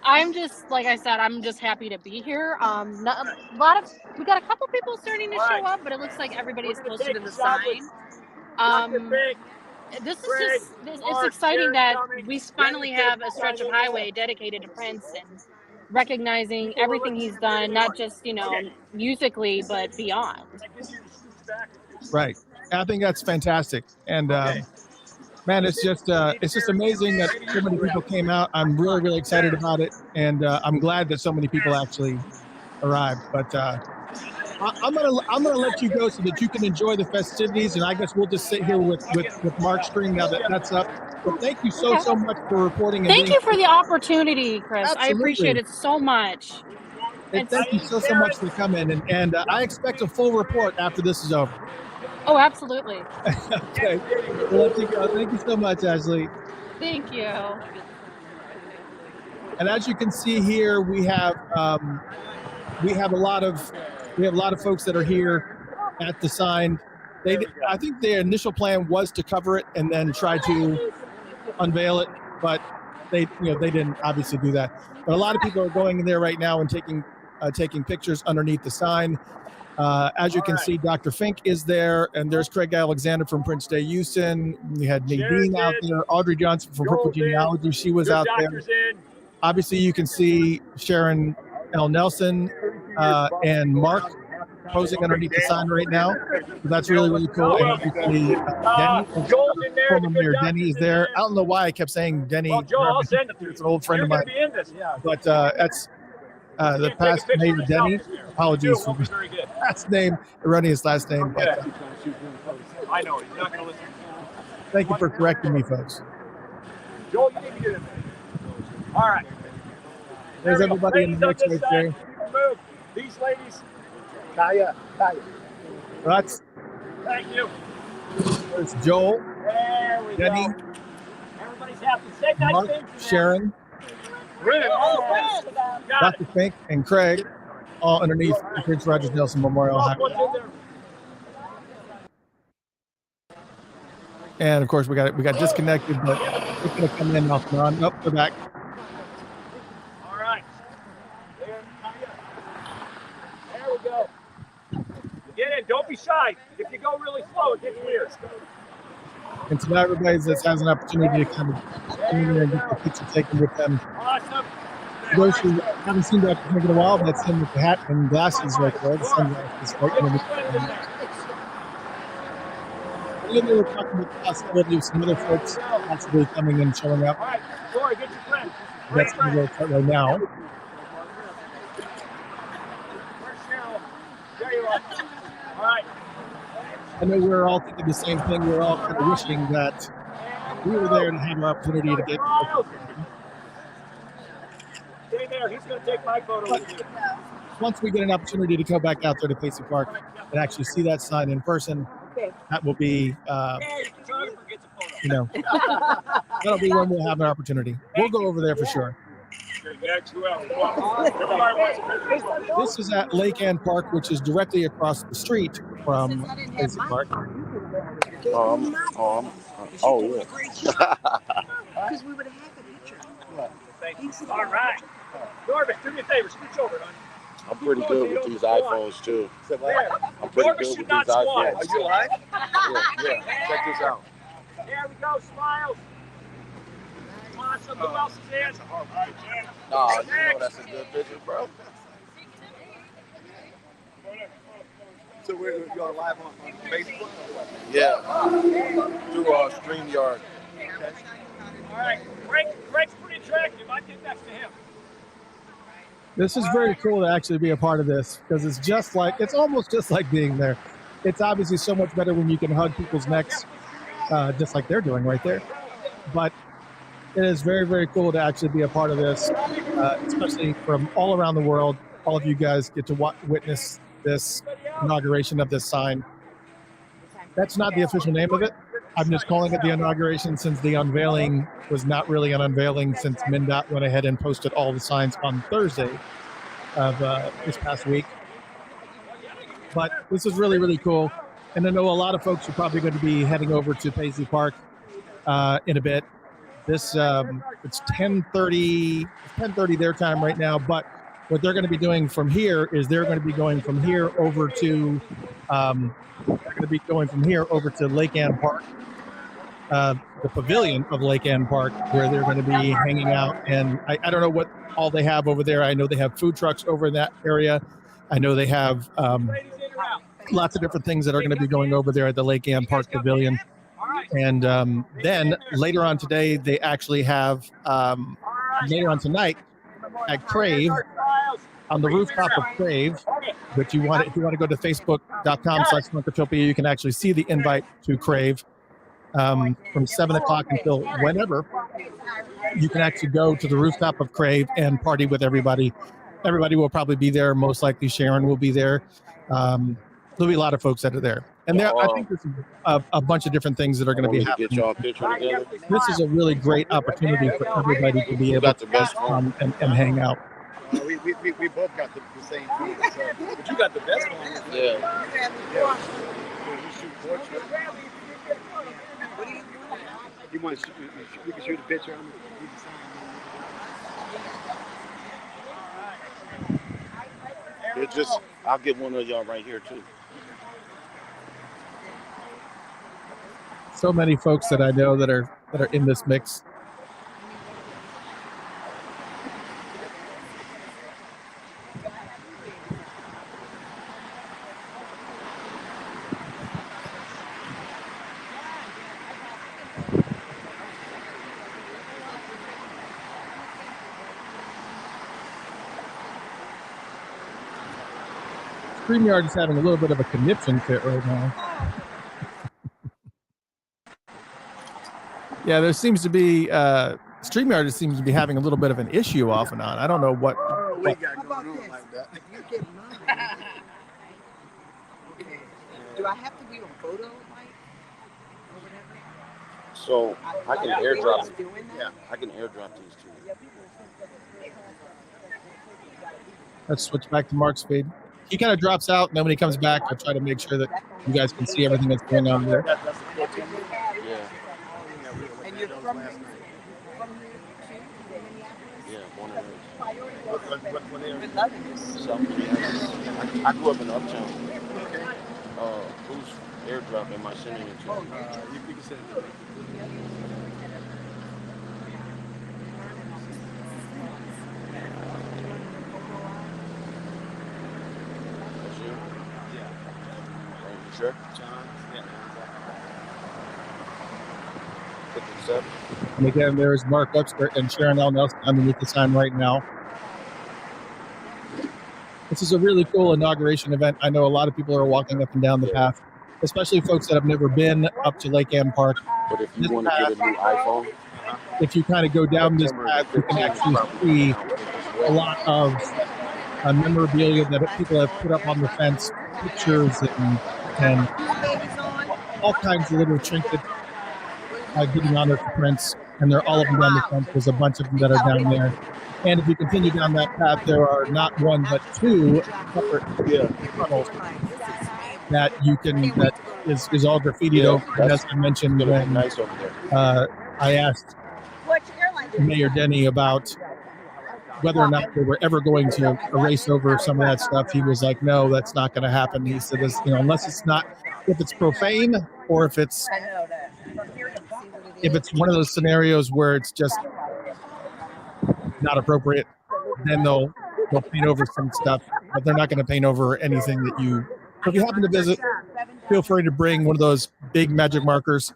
Speaker 5: I'm just, like I said, I'm just happy to be here. We got a couple people starting to show up, but it looks like everybody is closer to the sign. It's exciting that we finally have a stretch of highway dedicated to Prince and recognizing everything he's done, not just, musically, but beyond.
Speaker 1: Right. I think that's fantastic. And man, it's just amazing that so many people came out. I'm really, really excited about it. And I'm glad that so many people actually arrived. But I'm gonna let you go so that you can enjoy the festivities, and I guess we'll just sit here with Mark's screen now that that's up. But thank you so much for reporting. And
Speaker 5: thank you for the opportunity, Chris.
Speaker 1: Absolutely.
Speaker 5: I appreciate it so much.
Speaker 1: And thank you so much for coming. And I expect a full report after this is over.
Speaker 5: Oh, absolutely.
Speaker 1: Okay. Well, let you go. Thank you so much, Ashley.
Speaker 5: Thank you.
Speaker 1: And as you can see here, we have a lot of folks that are here at the sign. I think their initial plan was to cover it and then try to unveil it, but they didn't obviously do that. But a lot of people are going in there right now and taking pictures underneath the sign. As you can see, Dr. Fink is there, and there's Craig Alexander from Prince Day Houston. We had Nadine out there, Audrey Johnson from Purple Genealogy. She was out there. Obviously, you can see Sharon Nelson and Mark posing underneath the sign right now. So that's really, really cool. And obviously, Denny, former Mayor Denny is there. I don't know why I kept saying Denny. It's an old friend of mine. But that's the past Mayor Denny. Apologies for the last name, erroneous last name. But
Speaker 3: I know, he's not going to listen.
Speaker 1: Thank you for correcting me, folks.
Speaker 3: Joel, you need to get in there. All right.
Speaker 1: There's everybody in the mix right there.
Speaker 3: These ladies.
Speaker 10: Kaya.
Speaker 1: That's.
Speaker 3: Thank you.
Speaker 1: There's Joel.
Speaker 3: There we
Speaker 1: Denny.
Speaker 3: go. Everybody's happy. Say nice
Speaker 1: Mark,
Speaker 3: things to them.
Speaker 1: Sharon, Dr. Fink, and Craig, all underneath the Prince Rogers Nelson Memorial Highway. And of course, we got disconnected, but it's going to come in off and on. Nope, we're back.
Speaker 3: All right. There we go. Get in. Don't be shy. If you go really slow, it gets weird.
Speaker 1: And so now everybody that has an opportunity to kind of come in there and get the picture taken with them.
Speaker 3: Awesome.
Speaker 1: Those who haven't seen Dr. Fink in a while, that's him with the hat and glasses right there. The sunglasses right there. And then they were talking about the possibility of some other folks possibly coming and showing up.
Speaker 3: All right. Corey, get your friend.
Speaker 1: That's going to go right now.
Speaker 3: Where's Cheryl? There you are. All right.
Speaker 1: I know we're all thinking the same thing. We're all kind of wishing that we were there to have an opportunity to get.
Speaker 3: Stay there. He's going to take my photo with you.
Speaker 1: Once we get an opportunity to go back out there to Paisley Park and actually see that sign in person, that will be, that'll be when we'll have an opportunity. We'll go over there for sure. This is at Lake Ann Park, which is directly across the street from Paisley Park.
Speaker 8: Oh, yeah.
Speaker 6: Because we would have had the picture.
Speaker 3: All right. Norman, do me a favor. Scooch over, hon.
Speaker 8: I'm pretty good with these iPhones, too. I'm pretty good with these iPhones.
Speaker 3: Are you live?
Speaker 8: Yeah. Check this out.
Speaker 3: There we go. Smiles. Awesome. Who else is in?
Speaker 8: Nah, you know that's a good picture, bro.
Speaker 11: So you're live on Facebook?
Speaker 8: Yeah. Through StreamYard.
Speaker 11: All right, Greg's pretty attractive. I get next to him.
Speaker 1: This is very cool to actually be a part of this because it's almost just like being there. It's obviously so much better when you can hug people's necks, just like they're doing right there. But it is very, very cool to actually be a part of this, especially from all around the world. All of you guys get to witness this inauguration of this sign. That's not the official name of it. I'm just calling it the inauguration since the unveiling was not really an unveiling since MnDOT went ahead and posted all the signs on Thursday of this past week. But this is really, really cool. And I know a lot of folks are probably going to be heading over to Paisley Park in a bit. It's 10:30 their time right now, but what they're going to be doing from here is they're going to be going from here over to Lake Ann Park, the pavilion of Lake Ann Park, where they're going to be hanging out. And I don't know what all they have over there. I know they have food trucks over in that area. I know they have lots of different things that are going to be going over there at the Lake Ann Park Pavilion. And then later on today, they actually have later on tonight at Crave, on the rooftop of Crave, which if you want to go to facebook.com/Funkatopia, you can actually see the invite to Crave from 7 o'clock until whenever. You can actually go to the rooftop of Crave and party with everybody. Everybody will probably be there. Most likely Sharon will be there. There'll be a lot of folks that are there. And there, I think there's a bunch of different things that are going to be happening.
Speaker 8: Get y'all a picture together.
Speaker 1: This is a really great opportunity for everybody to be able to come and hang out.
Speaker 10: We both got the same thing. So.
Speaker 11: But you got the best one.
Speaker 8: Yeah.
Speaker 10: We shoot portraits. You want to shoot, we can shoot a picture on
Speaker 8: it. I'll get one of y'all right here too.
Speaker 1: So many folks that I know that are in this mix. StreamYard is having a little bit of a conniption fit right now. Yeah, there seems to be StreamYard seems to be having a little bit of an issue off and on. I don't know what
Speaker 10: we got going on like that. You get mine. Okay. Do I have to be on photo like or whatever?
Speaker 8: So I can airdrop. Yeah, I can airdrop these two.
Speaker 1: Let's switch back to Mark's feed. He kind of drops out, and then when he comes back, I try to make sure that you guys can see everything that's going on there.
Speaker 8: Yeah.
Speaker 10: And you're from here too?
Speaker 8: Yeah, one of those.
Speaker 10: What area?
Speaker 8: I grew up in Uptown. Who's airdrop am I sending it to?
Speaker 10: You can send it to me.
Speaker 8: Sure.
Speaker 1: And again, there's Mark Webster and Sharon Nelson underneath the sign right now. This is a really cool inauguration event. I know a lot of people are walking up and down the path, especially folks that have never been up to Lake Ann Park.
Speaker 8: But if you want to get a new iPhone,
Speaker 1: if you kind of go down this path, you can actually see a lot of memorabilia that people have put up on the fence, pictures and all kinds of little trinkets getting honored for Prince, and they're all up and down the fence. There's a bunch of them that are down there. And if you continue down that path, there are not one but two separate tunnels that you can that is all graffitied over. And as I mentioned when I asked Mayor Denny about whether or not they were ever going to erase over some of that stuff, he was like, "No, that's not going to happen." He said, "Unless it's not, if it's profane or if it's one of those scenarios where it's just not appropriate, then they'll paint over some stuff, but they're not going to paint over anything that you." So if you happen to visit, feel free to bring one of those big magic markers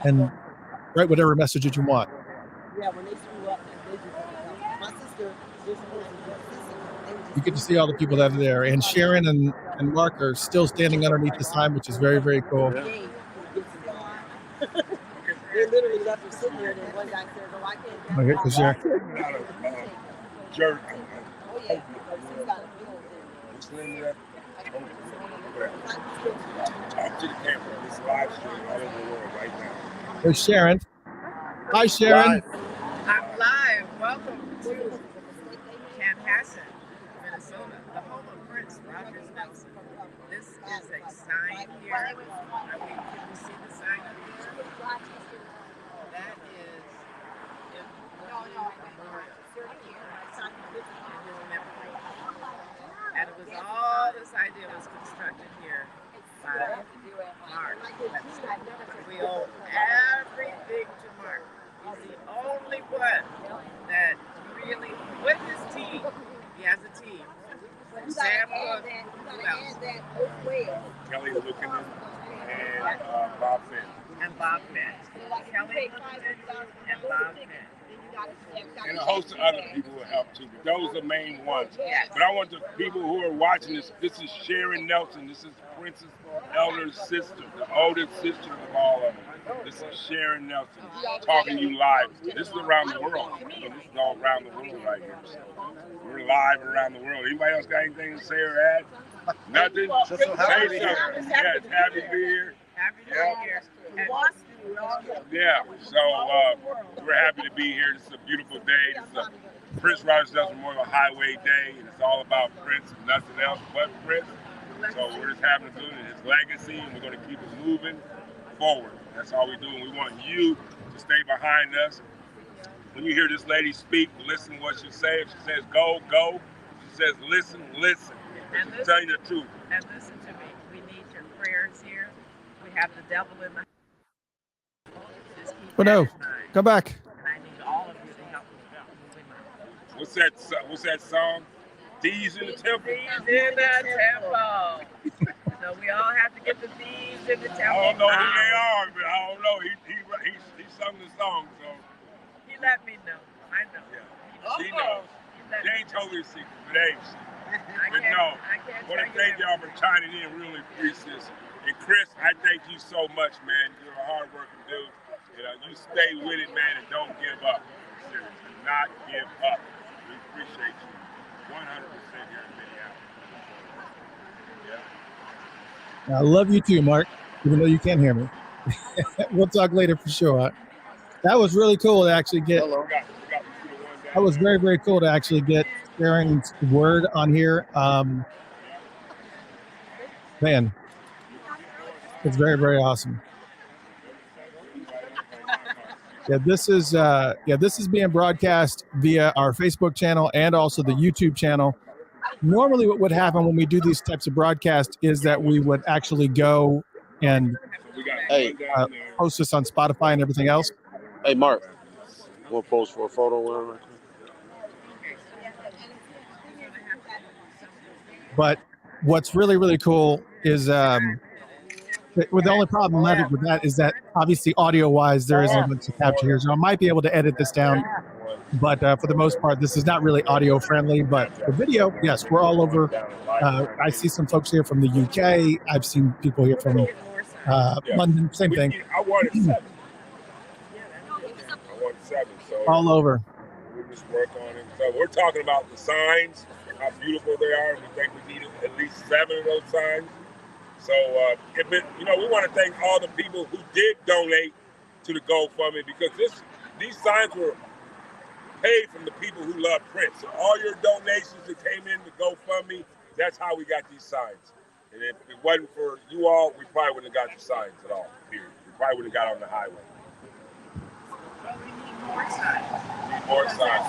Speaker 1: and write whatever message that you want.
Speaker 6: Yeah, when they screw up, they just my sister, they're supposed to be assistant. They were just
Speaker 1: You get to see all the people that are there. And Sharon and Mark are still standing underneath the sign, which is very, very cool.
Speaker 6: They literally left her sitting there, and then one guy said, "Oh, I can't."
Speaker 1: Okay, so Sharon.
Speaker 3: Not a jerk.
Speaker 6: Oh yeah, she's got a bill
Speaker 3: What's the name of that? Talk to the camera. This live stream all over the world right now.
Speaker 1: There's Sharon. Hi, Sharon.
Speaker 6: I'm live. Welcome to Chanhassen, Minnesota, the home of Prince Roger Nelson. This is a sign here. Can you see the sign up here? That is and it was all this idea was constructed here by Mark Webster. We owe everything to Mark. He's the only one that really, with his team, he has a team. Sam Cook, who else?
Speaker 3: Kelly Lukanen and Bob Fink.
Speaker 6: And Bob Fink. Kelly Lukanen and Bob Fink.
Speaker 3: And a host of other people will help too, but those are the main ones.
Speaker 6: Yes.
Speaker 3: But I want the people who are watching this, this is Sharon Nelson, this is Prince's elder sister, the oldest sister of all of them. This is Sharon Nelson talking to you live. This is around the world. This is all around the world right here. So we're live around the world. Anybody else got anything to say or add? Nothing?
Speaker 6: Just so happy to be here.
Speaker 3: Yes, happy to be here.
Speaker 6: Happy to be here.
Speaker 3: Yeah, so we're happy to be here. This is a beautiful day. This is a Prince Roger Nelson Memorial Highway Day, and it's all about Prince and nothing else but Prince. So we're just having to do it in his legacy, and we're going to keep it moving forward. That's all we do, and we want you to stay behind us. When you hear this lady speak, listen to what she says. If she says go, go. If she says listen, listen.
Speaker 6: And
Speaker 3: She's telling you the truth.
Speaker 6: And listen to me. We need your prayers here. We have the devil in the house.
Speaker 1: But no, come back.
Speaker 6: And I need all of you to help me.
Speaker 3: What's that song? Thieves in the temple.
Speaker 6: Thieves in the temple. So we all have to get the thieves in the temple.
Speaker 3: I don't know who they are, but I don't know. He sung the song, so.
Speaker 6: He let me know. I know.
Speaker 3: Yeah. She knows. They ain't told me the secret, but they ain't. But no, I want to thank y'all for chiming in. Really appreciate this. And Chris, I thank you so much, man. You're a hard-working dude. You stay with it, man, and don't give up. Seriously, do not give up. We appreciate you 100% here in Minneapolis. Yeah.
Speaker 1: I love you too, Mark, even though you can't hear me. We'll talk later for sure. That was really cool to actually get. That was very, very cool to actually get Sharon's word on here. Man, it's very, very awesome. Yeah, this is being broadcast via our Facebook channel and also the YouTube channel. Normally what would happen when we do these types of broadcasts is that we would actually go and post this on Spotify and everything else.
Speaker 8: Hey, Mark, we'll post for a photo or whatever.
Speaker 1: But what's really, really cool is with the only problem with that is that obviously audio-wise there isn't much to capture here, so I might be able to edit this down. But for the most part, this is not really audio-friendly. But the video, yes, we're all over. I see some folks here from the UK. I've seen people here from London. Same thing.
Speaker 3: I wanted 7. So
Speaker 1: all over.
Speaker 3: We just work on it. So we're talking about the signs, how beautiful they are. We think we need at least 7 of those signs. So, we want to thank all the people who did donate to the GoFundMe because these signs were paid from the people who love Prince. So all your donations that came in to GoFundMe, that's how we got these signs. And if it wasn't for you all, we probably wouldn't have got the signs at all, period. We probably wouldn't have got on the highway.
Speaker 6: But we need more signs.
Speaker 3: We need more signs.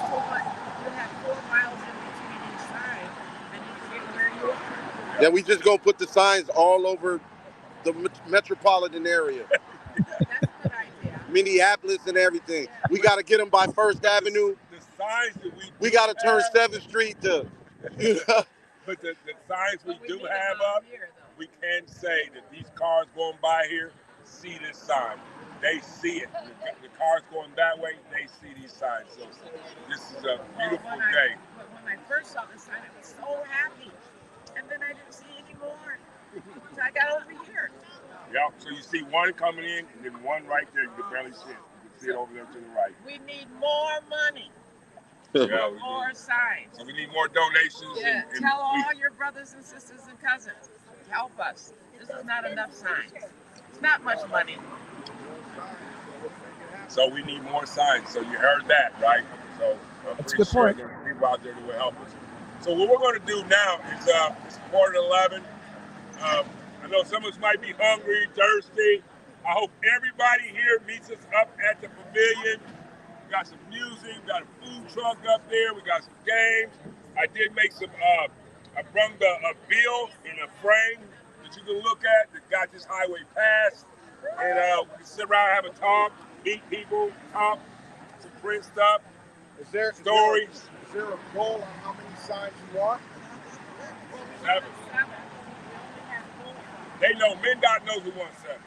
Speaker 6: You have 4 miles in between each sign, and you forget where you are.
Speaker 8: Yeah, we just gonna put the signs all over the metropolitan area.
Speaker 6: That's a good idea.
Speaker 8: Minneapolis and everything. We got to get them by First Avenue.
Speaker 3: The signs that
Speaker 8: we got to turn 7th Street to.
Speaker 3: But the signs we do have up, we can say that these cars going by here see this sign. they see it. The cars going that way, they see these signs. So this is a beautiful day.
Speaker 6: But when I first saw the sign, I was so happy. And then I didn't see any more. So I got over here.
Speaker 3: Yep, so you see one coming in, and then one right there, you can barely see it. You can see it over there to the right.
Speaker 6: We need more money.
Speaker 3: Yeah,
Speaker 6: More signs.
Speaker 3: So we need more donations.
Speaker 6: Yeah, tell all your brothers and sisters and cousins. Help us. This is not enough signs. It's not much money.
Speaker 3: So we need more signs. So you heard that, right? So
Speaker 1: That's a good point.
Speaker 3: There are people out there that will help us. So what we're going to do now is it's 11:15. I know some of us might be hungry, thirsty. I hope everybody here meets us up at the pavilion. We got some music, we got a food truck up there, we got some games. I did make some, I brung a bill in a frame that you can look at that got this highway passed. And we can sit around, have a talk, meet people, talk, some print stuff, stories.
Speaker 10: Is there a goal on how many signs you want?
Speaker 3: 7. They know, MnDOT knows we want 7.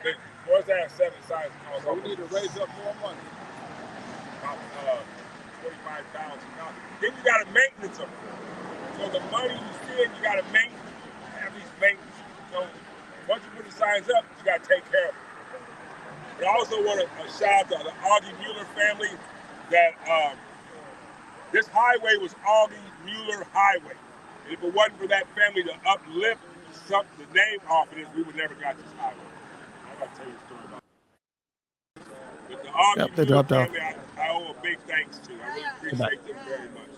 Speaker 3: They, for us to have 7 signs, so we need to raise up more money. About $45,000. Then you got to maintenance them. So the money you spend, you got to have these maintenance. So once you put the signs up, you got to take care of them. But I also want to shout out to the Augie Mueller family that this highway was Augie Mueller Highway. And if it wasn't for that family to uplift the name off of this, we would never got this highway. I got to tell you a story about it. But the Augie Mueller family, I owe a big thanks to. I really appreciate them very much.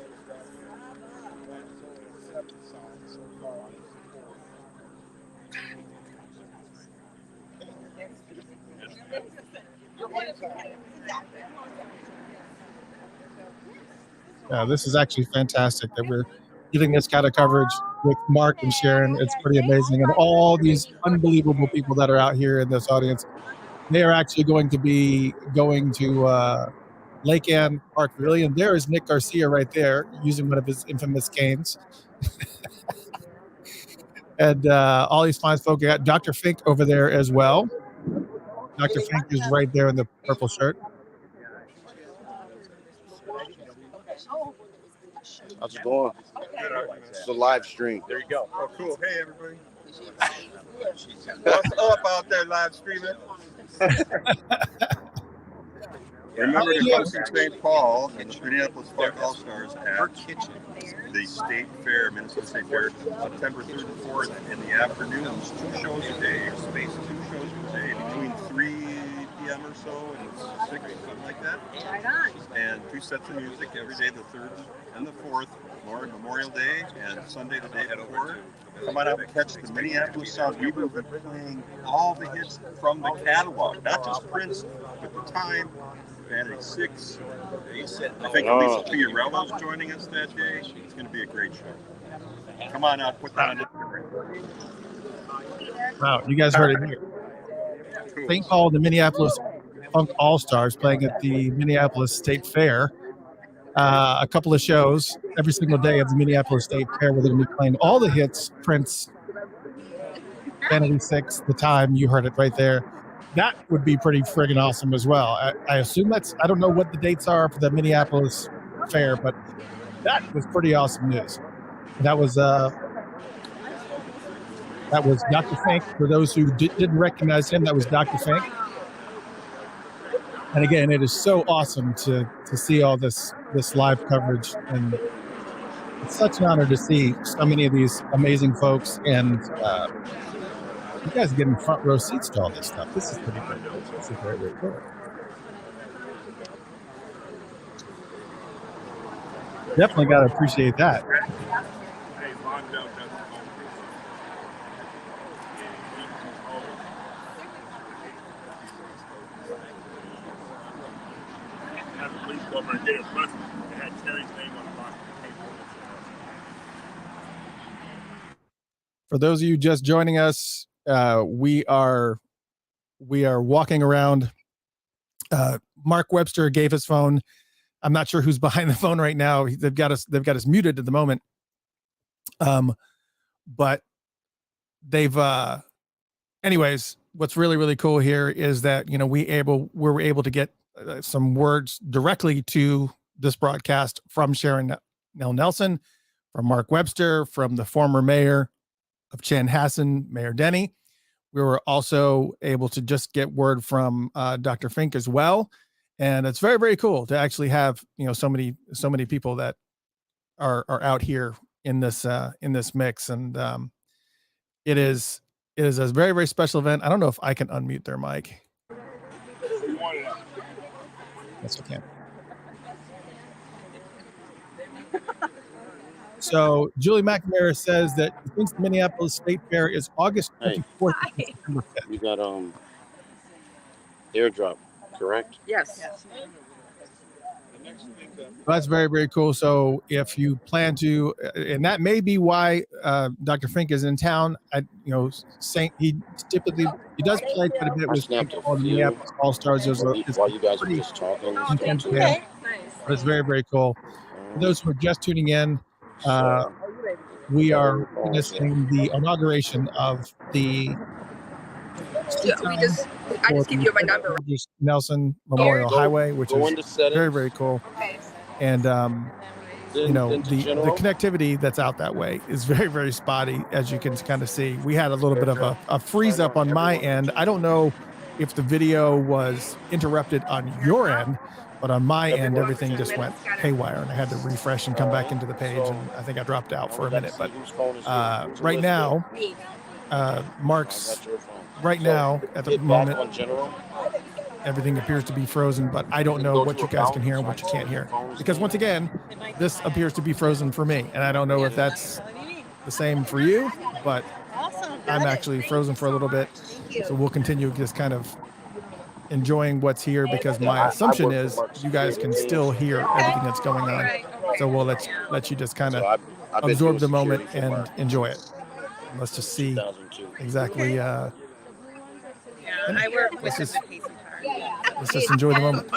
Speaker 1: This is actually fantastic that we're getting this kind of coverage with Mark and Sharon. It's pretty amazing. And all these unbelievable people that are out here in this audience, they are actually going to be going to Lake Ann Park Pavilion. There is Nick Garcia right there using one of his infamous canes. And all these fine folk. We got Dr. Fink over there as well. Dr. Fink is right there in the purple shirt.
Speaker 8: How's it going? It's a live stream.
Speaker 12: There you go. Oh, cool. Hey, everybody. What's up out there live streaming? Remember to come to St. Paul and the Minneapolis Park All-Stars at the State Fair, Minnesota State Fair, September 3rd and 4th in the afternoons. 2 shows a day, space 2 shows a day, between 3 p.m. or so and 6, something like that. And 2 sets of music every day, the 3rd and the 4th, Memorial Day and Sunday the day before. Come on out and catch the Minneapolis Sound. We will be playing all the hits from the catalog, not just Prince, but the Time, Vanity 6. I think Lisa Fiorello's joining us that day. It's going to be a great show. Come on out, put that on it.
Speaker 1: Wow, you guys heard it here. St. Paul, the Minneapolis Funk All-Stars playing at the Minneapolis State Fair. A couple of shows every single day of the Minneapolis State Fair where they're going to be playing all the hits, Prince, Vanity 6, The Time, you heard it right there. That would be pretty friggin' awesome as well. I assume I don't know what the dates are for the Minneapolis Fair, but that was pretty awesome news. That was Dr. Fink. For those who didn't recognize him, that was Dr. Fink. And again, it is so awesome to see all this live coverage, and it's such an honor to see so many of these amazing folks, and you guys are getting front row seats to all this stuff. This is pretty great. This is very, very cool. Definitely got to appreciate that. For those of you just joining us, we are walking around. Mark Webster gave his phone. I'm not sure who's behind the phone right now. They've got us muted at the moment. But they've anyways, what's really, really cool here is that, we were able to get some words directly to this broadcast from Sharon Nelson, from Mark Webster, from the former mayor of Chanhassen, Mayor Denny. We were also able to just get word from Dr. Fink as well. And it's very, very cool to actually have, so many people that are out here in this mix. And it is a very, very special event. I don't know if I can unmute their mic. Yes, I can. So Julie McNamara says that she thinks the Minneapolis State Fair is August 24th to September 5th.
Speaker 13: You got airdrop, correct?
Speaker 6: Yes.
Speaker 1: That's very, very cool. So if you plan to, and that may be why Dr. Fink is in town. He does play quite a bit with the Minneapolis All Stars.
Speaker 13: While you guys were just talking.
Speaker 1: But it's very, very cool. For those who are just tuning in, we are witnessing the inauguration of the
Speaker 6: I just give you my number.
Speaker 1: Nelson Memorial Highway, which is very, very cool. And the connectivity that's out that way is very, very spotty, as you can kind of see. We had a little bit of a freeze up on my end. I don't know if the video was interrupted on your end, but on my end, everything just went haywire, and I had to refresh and come back into the page, and I think I dropped out for a minute. But right now, Mark's right now at the moment, everything appears to be frozen, but I don't know what you guys can hear and what you can't hear, because once again, this appears to be frozen for me, and I don't know if that's the same for you, but I'm actually frozen for a little bit. So we'll continue just kind of enjoying what's here, because my assumption is you guys can still hear everything that's going on. So we'll let you just kind of absorb the moment and enjoy it. Let's just see exactly.
Speaker 2: I work with the
Speaker 1: let's just enjoy the moment.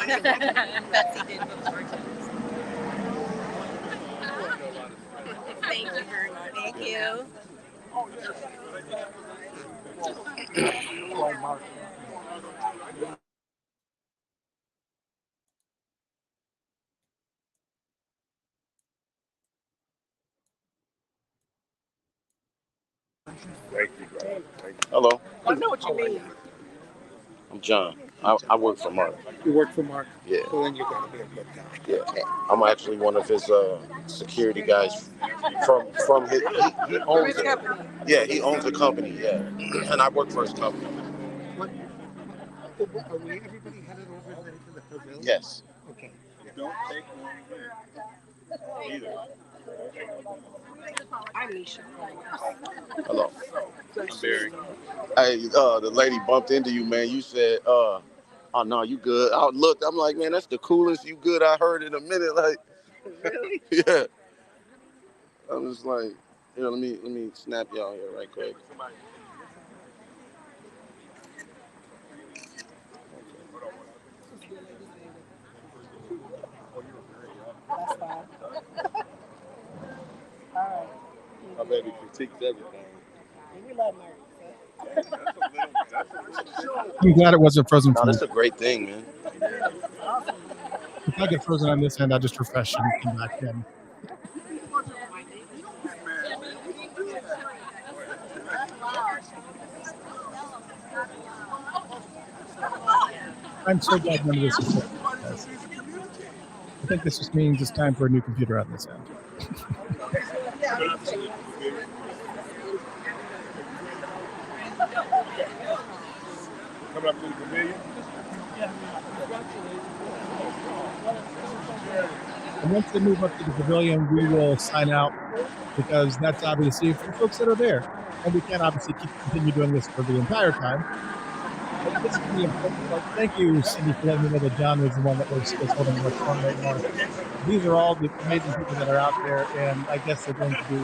Speaker 2: Thank you very much. Thank you.
Speaker 3: Thank you, bro.
Speaker 13: Hello.
Speaker 6: I know what you mean.
Speaker 13: I'm John. I work for Mark.
Speaker 10: You work for Mark?
Speaker 13: Yeah.
Speaker 10: So then you're going to be a good guy.
Speaker 13: Yeah. I'm actually one of his security guys from his, he owns it. Yeah, he owns a company, yeah. And I work for his company.
Speaker 10: What, are we everybody headed over there to the pavilion?
Speaker 13: Yes.
Speaker 10: Okay.
Speaker 3: Don't take long either.
Speaker 6: I'm Nisha.
Speaker 13: Hello. I'm Barry. Hey, the lady bumped into you, man. You said, oh no, you good. I looked, I'm like, man, that's the coolest you good I heard in a minute. Like,
Speaker 6: Really?
Speaker 13: yeah. I'm just like, here, let me snap y'all here right quick.
Speaker 6: That's fine. All right.
Speaker 3: My baby critiques everything.
Speaker 6: We love Mary.
Speaker 1: I'm glad it wasn't frozen.
Speaker 13: No, that's a great thing, man.
Speaker 1: If I get frozen on this end, I'll just refresh and come back in. I'm so glad none of this is frozen. I think this just means it's time for a new computer on this end.
Speaker 3: Coming up to the pavilion?
Speaker 1: And once they move up to the pavilion, we will sign out, because that's obviously for folks that are there. And we can't obviously continue doing this for the entire time. But this is really important. Like, thank you, Cindy, for letting me know that John was the one that was holding what's on right now. These are all the amazing people that are out there, and I guess they're going to be.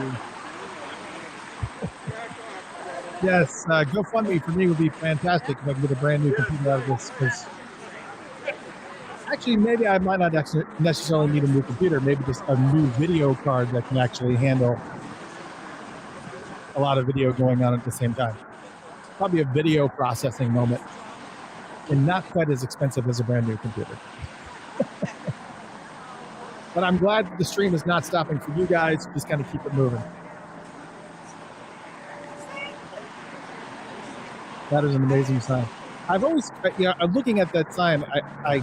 Speaker 1: Yes, GoFundMe for me would be fantastic if I can get a brand new computer out of this. Because actually, maybe I might not necessarily need a new computer. Maybe just a new video card that can actually handle a lot of video going on at the same time. probably a video processing moment, and not quite as expensive as a brand new computer. But I'm glad the stream is not stopping for you guys. Just kind of keep it moving. That is an amazing sign. I've always, I'm looking at that sign. I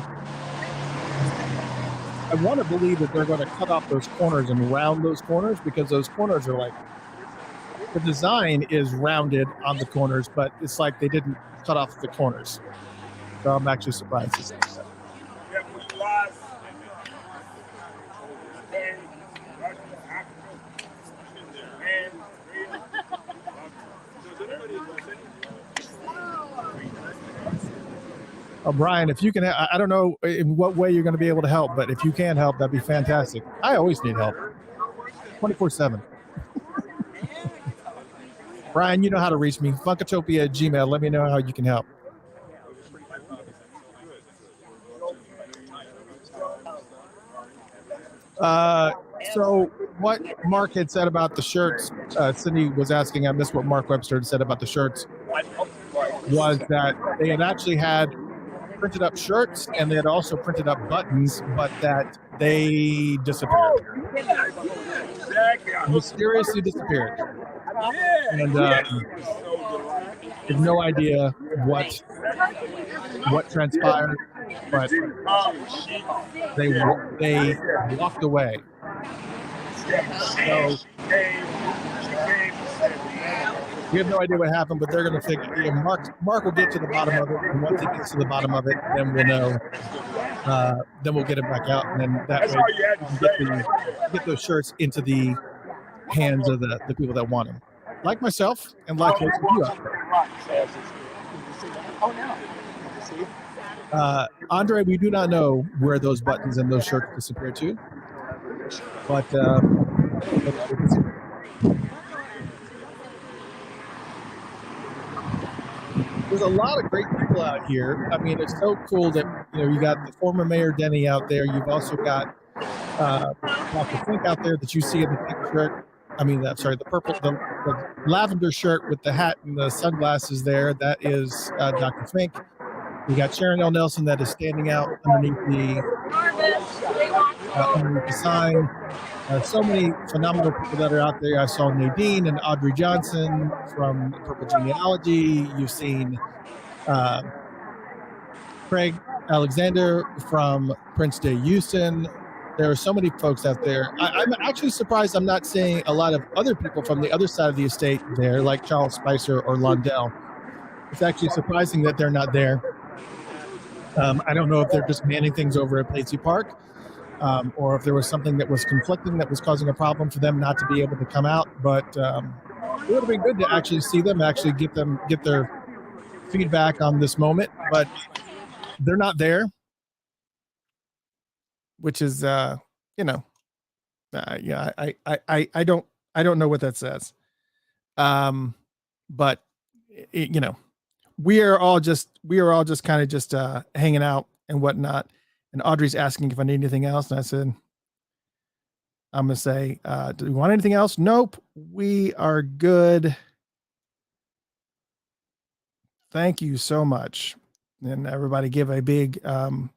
Speaker 1: want to believe that they're going to cut off those corners and round those corners, because those corners are like, the design is rounded on the corners, but it's like they didn't cut off the corners. So I'm actually surprised to see that. Oh, Brian, if you can, I don't know in what way you're going to be able to help, but if you can help, that'd be fantastic. I always need help, 24/7. Brian, you know how to reach me. Funkatopia at Gmail. Let me know how you can help. So what Mark had said about the shirts, Cindy was asking, I missed what Mark Webster had said about the shirts, was that they had actually had printed up shirts and they had also printed up buttons, but that they disappeared. Mysteriously disappeared. And I have no idea what transpired, but they walked away. So we have no idea what happened, but they're going to figure. Mark will get to the bottom of it, and once he gets to the bottom of it, then we'll know. Then we'll get it back out, and then that way we can get those shirts into the hands of the people that want them, like myself and like most of you out there. Andre, we do not know where those buttons and those shirts disappear to, but there's a lot of great people out here. I mean, it's so cool that you got the former mayor Denny out there. You've also got Dr. Fink out there that you see in the pink shirt. I mean, sorry, the lavender shirt with the hat and the sunglasses there. That is Dr. Fink. We got Sharon Nelson that is standing out underneath the sign. So many phenomenal people that are out there. I saw Nadine and Audrey Johnson from Purple Genealogy. You've seen Craig Alexander from Prince Day Houston. There are so many folks out there. I'm actually surprised I'm not seeing a lot of other people from the other side of the estate there, like Charles Spicer or Londell. It's actually surprising that they're not there. I don't know if they're just manning things over at Paisley Park, or if there was something that was conflicting that was causing a problem for them not to be able to come out. But it would have been good to actually see them, actually get their feedback on this moment. But they're not there, which is I don't know what that says. But we are all just kind of just hanging out and whatnot. And Audrey's asking if I need anything else, and I said, I'm gonna say, do we want anything else? Nope, we are good. Thank you so much. And everybody give a big thank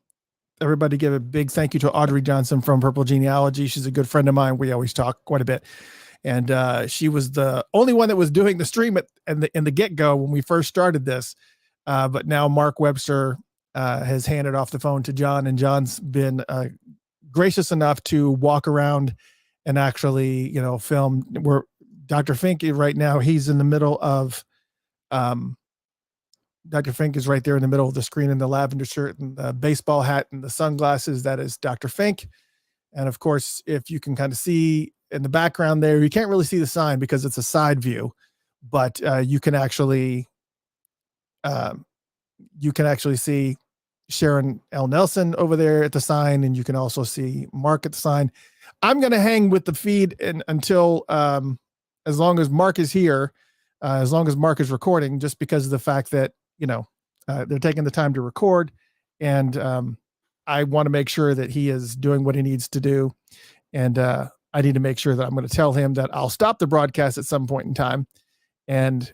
Speaker 1: you to Audrey Johnson from Purple Genealogy. She's a good friend of mine. We always talk quite a bit. And she was the only one that was doing the stream in the get-go when we first started this. But now Mark Webster has handed off the phone to John, and John's been gracious enough to walk around and actually, film. Where Dr. Fink right now, he's in the middle of Dr. Fink is right there in the middle of the screen in the lavender shirt and the baseball hat and the sunglasses. That is Dr. Fink. And of course, if you can kind of see in the background there, you can't really see the sign because it's a side view, but you can actually see Sharon L. Nelson over there at the sign, and you can also see Mark at the sign. I'm going to hang with the feed until as long as Mark is here, as long as Mark is recording, just because of the fact that they're taking the time to record, and I want to make sure that he is doing what he needs to do, and I need to make sure that I'm going to tell him that I'll stop the broadcast at some point in time, and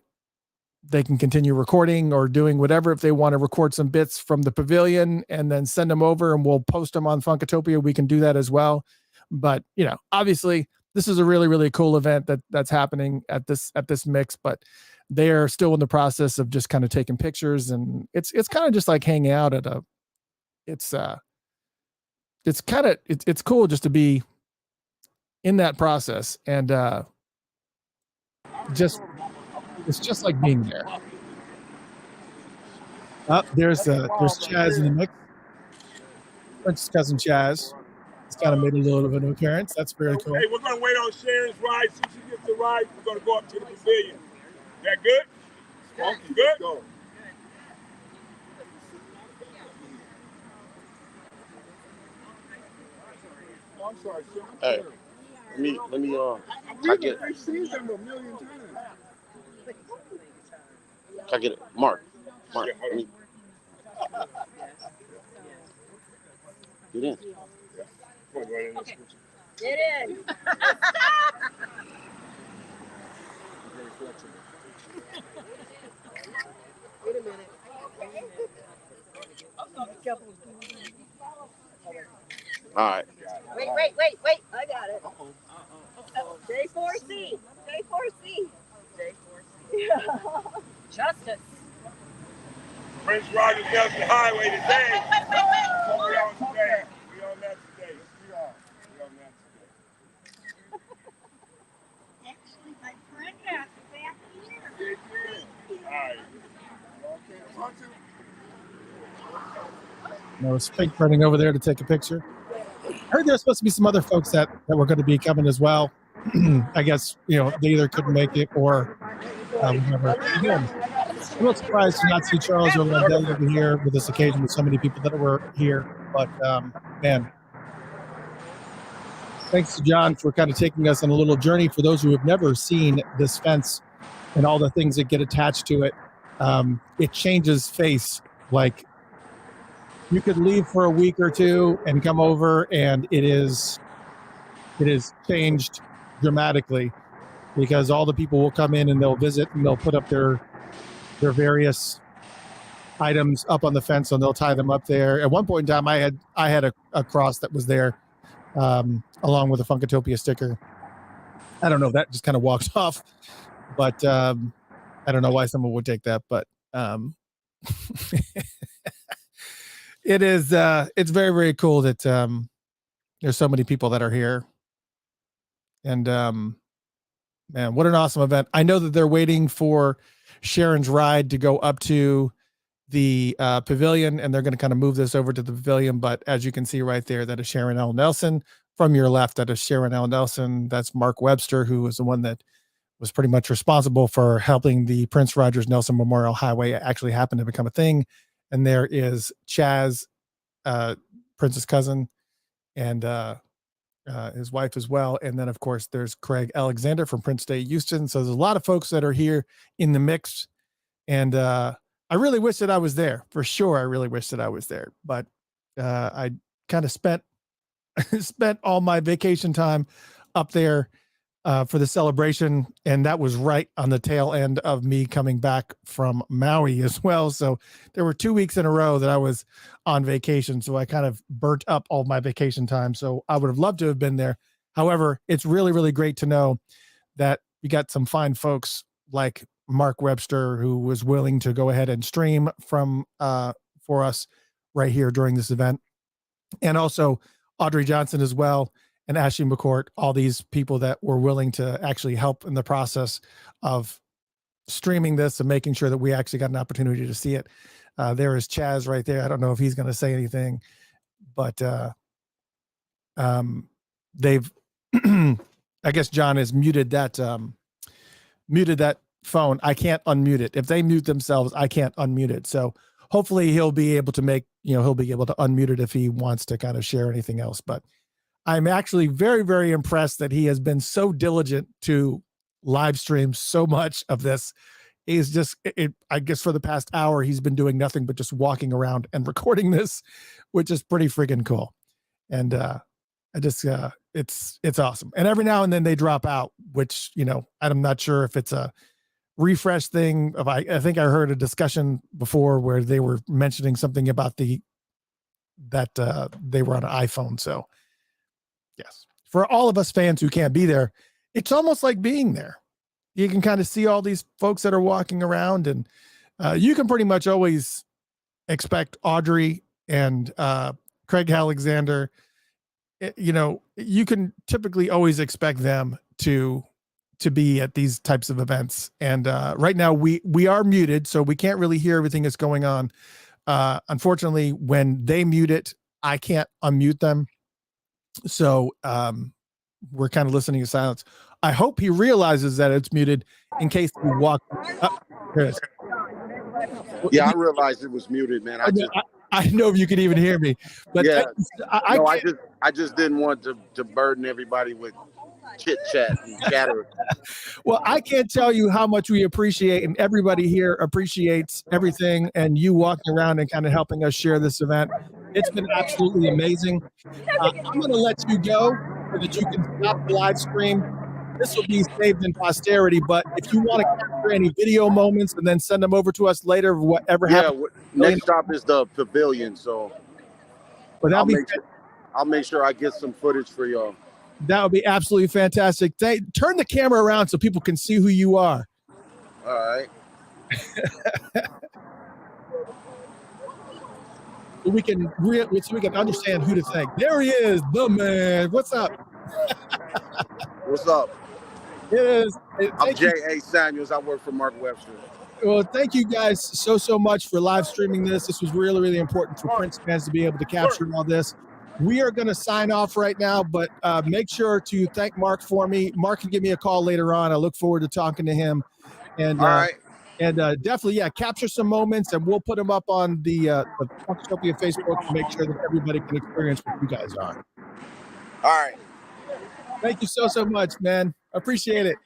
Speaker 1: they can continue recording or doing whatever. If they want to record some bits from the pavilion and then send them over and we'll post them on Funkatopia, we can do that as well. But, you know, obviously this is a really, really cool event that's happening at this mix, but they are still in the process of just kind of taking pictures, and it's kind of just like hanging out at a, it's cool just to be in that process. And, it's just like being there. There's Chaz in the mix. Prince's cousin Chaz. He's kind of made a little bit of an appearance. That's very cool.
Speaker 3: Hey, we're going to wait on Sharon's ride. Since she gets the ride, we're going to go up to the pavilion. That good? Funky, good? Go. I'm sorry,
Speaker 13: Hey, let me
Speaker 3: We've seen them a million times.
Speaker 13: I get it. Mark,
Speaker 3: Yeah,
Speaker 13: let me get in.
Speaker 3: Okay.
Speaker 9: Get in.
Speaker 6: Wait a minute.
Speaker 13: All right.
Speaker 9: Wait. I got it. J4C. Justice.
Speaker 3: Prince Rogers Nelson Highway today.
Speaker 9: Wait.
Speaker 3: We on today. We on that today. We on that today.
Speaker 9: Actually, my friend got back here.
Speaker 3: All right. Okay. Talk to
Speaker 1: No, it's Fink running over there to take a picture. I heard there's supposed to be some other folks that were going to be coming as well. I guess, you know, they either couldn't make it or whatever. Again, I'm a little surprised to not see Charles over here with this occasion with so many people that were here. But, man, thanks to John for kind of taking us on a little journey. For those who have never seen this fence and all the things that get attached to it, it changes face. Like, you could leave for a week or two and come over, and it is changed dramatically, because all the people will come in and they'll visit and they'll put up their various items up on the fence and they'll tie them up there. At one point in time, I had a cross that was there, along with a Funkatopia sticker. I don't know, that just kind of walked off, but I don't know why someone would take that, but it is it's very, very cool that there's so many people that are here. And man, what an awesome event. I know that they're waiting for Sharon's ride to go up to the pavilion, and they're going to kind of move this over to the pavilion. But as you can see right there, that is Sharon L. Nelson. From your left, that is Sharon L. Nelson. That's Mark Webster, who was the one that was pretty much responsible for helping the Prince Rogers Nelson Memorial Highway actually happen to become a thing. And there is Chaz, Prince's cousin, and his wife as well. And then, of course, there's Craig Alexander from Prince State Houston. So there's a lot of folks that are here in the mix. And I really wish that I was there. For sure, I really wish that I was there. But I kind of spent all my vacation time up there for the celebration, and that was right on the tail end of me coming back from Maui as well. So there were 2 weeks in a row that I was on vacation, so I kind of burnt up all my vacation time. So I would have loved to have been there. However, it's really, really great to know that we got some fine folks like Mark Webster, who was willing to go ahead and stream from for us right here during this event, and also Audrey Johnson as well, and Ashley McCourt, all these people that were willing to actually help in the process of streaming this and making sure that we actually got an opportunity to see it. There is Chaz right there. I don't know if he's going to say anything, but they've, I guess John has muted that phone. I can't unmute it. If they mute themselves, I can't unmute it. So hopefully he'll be able to he'll be able to unmute it if he wants to kind of share anything else. But I'm actually very, very impressed that he has been so diligent to live stream so much of this. He's just, I guess for the past hour, he's been doing nothing but just walking around and recording this, which is pretty freaking cool. And it's awesome. And every now and then they drop out, which, I'm not sure if it's a refresh thing of, I think I heard a discussion before where they were mentioning something about that they were on an iPhone. So yes, for all of us fans who can't be there, it's almost like being there. You can kind of see all these folks that are walking around, and you can pretty much always expect Audrey and Craig Alexander. You know, you can typically always expect them to be at these types of events. And right now we are muted, so we can't really hear everything that's going on. Unfortunately, when they mute it, I can't unmute them. So we're kind of listening in silence. I hope he realizes that it's muted in case we walk up. There it is.
Speaker 13: Yeah, I realized it was muted, man.
Speaker 1: I know if you can even hear me, but
Speaker 13: yeah, I just didn't want to burden everybody with chit chat and chatter.
Speaker 1: Well, I can't tell you how much we appreciate, and everybody here appreciates everything, and you walking around and kind of helping us share this event. It's been absolutely amazing. I'm going to let you go so that you can stop the live stream. This will be saved in posterity, but if you want to capture any video moments and then send them over to us later, whatever happens.
Speaker 13: Next stop is the pavilion, so
Speaker 1: But
Speaker 13: I'll make sure I get some footage for y'all.
Speaker 1: That would be absolutely fantastic. Turn the camera around so people can see who you are.
Speaker 13: All right.
Speaker 1: So we can understand who to thank. There he is, the man. What's up?
Speaker 13: What's up?
Speaker 1: It is.
Speaker 13: I'm J.A. Samuels. I work for Mark Webster.
Speaker 1: Well, thank you guys so much for live streaming this. This was really, really important for Prince fans to be able to capture all this. We are going to sign off right now, but make sure to thank Mark for me. Mark can give me a call later on. I look forward to talking to him. And
Speaker 13: all right.
Speaker 1: And definitely, capture some moments, and we'll put them up on the Funkstopia Facebook to make sure that everybody can experience what you guys are.
Speaker 13: All right.
Speaker 1: Thank you so much, man. I appreciate it.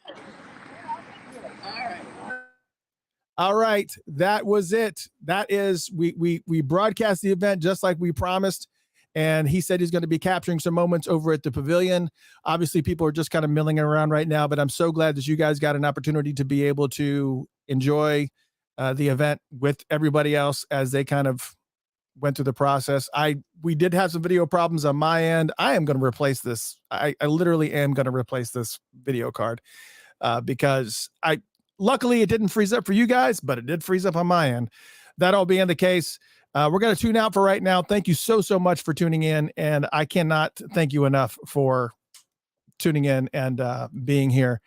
Speaker 1: All right. That was it. That is, we broadcast the event just like we promised. And he said he's going to be capturing some moments over at the pavilion. Obviously, people are just kind of milling around right now, but I'm so glad that you guys got an opportunity to be able to enjoy the event with everybody else as they kind of went through the process. We did have some video problems on my end. I am going to replace this. I literally am going to replace this video card because luckily it didn't freeze up for you guys, but it did freeze up on my end. That all being the case, we're going to tune out for right now. Thank you so much for tuning in. And I cannot thank you enough for tuning in and being here.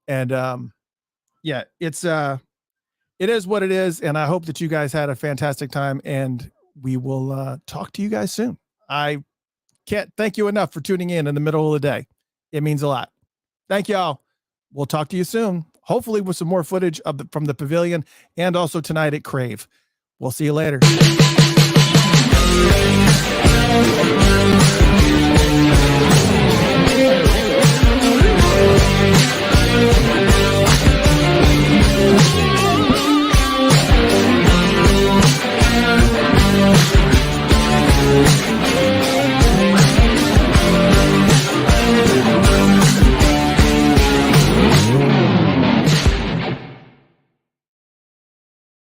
Speaker 1: And it is what it is. And I hope that you guys had a fantastic time, and we will talk to you guys soon. I can't thank you enough for tuning in the middle of the day. It means a lot. Thank y'all. We'll talk to you soon, hopefully with some more footage from the pavilion and also tonight at Crave. We'll see you later.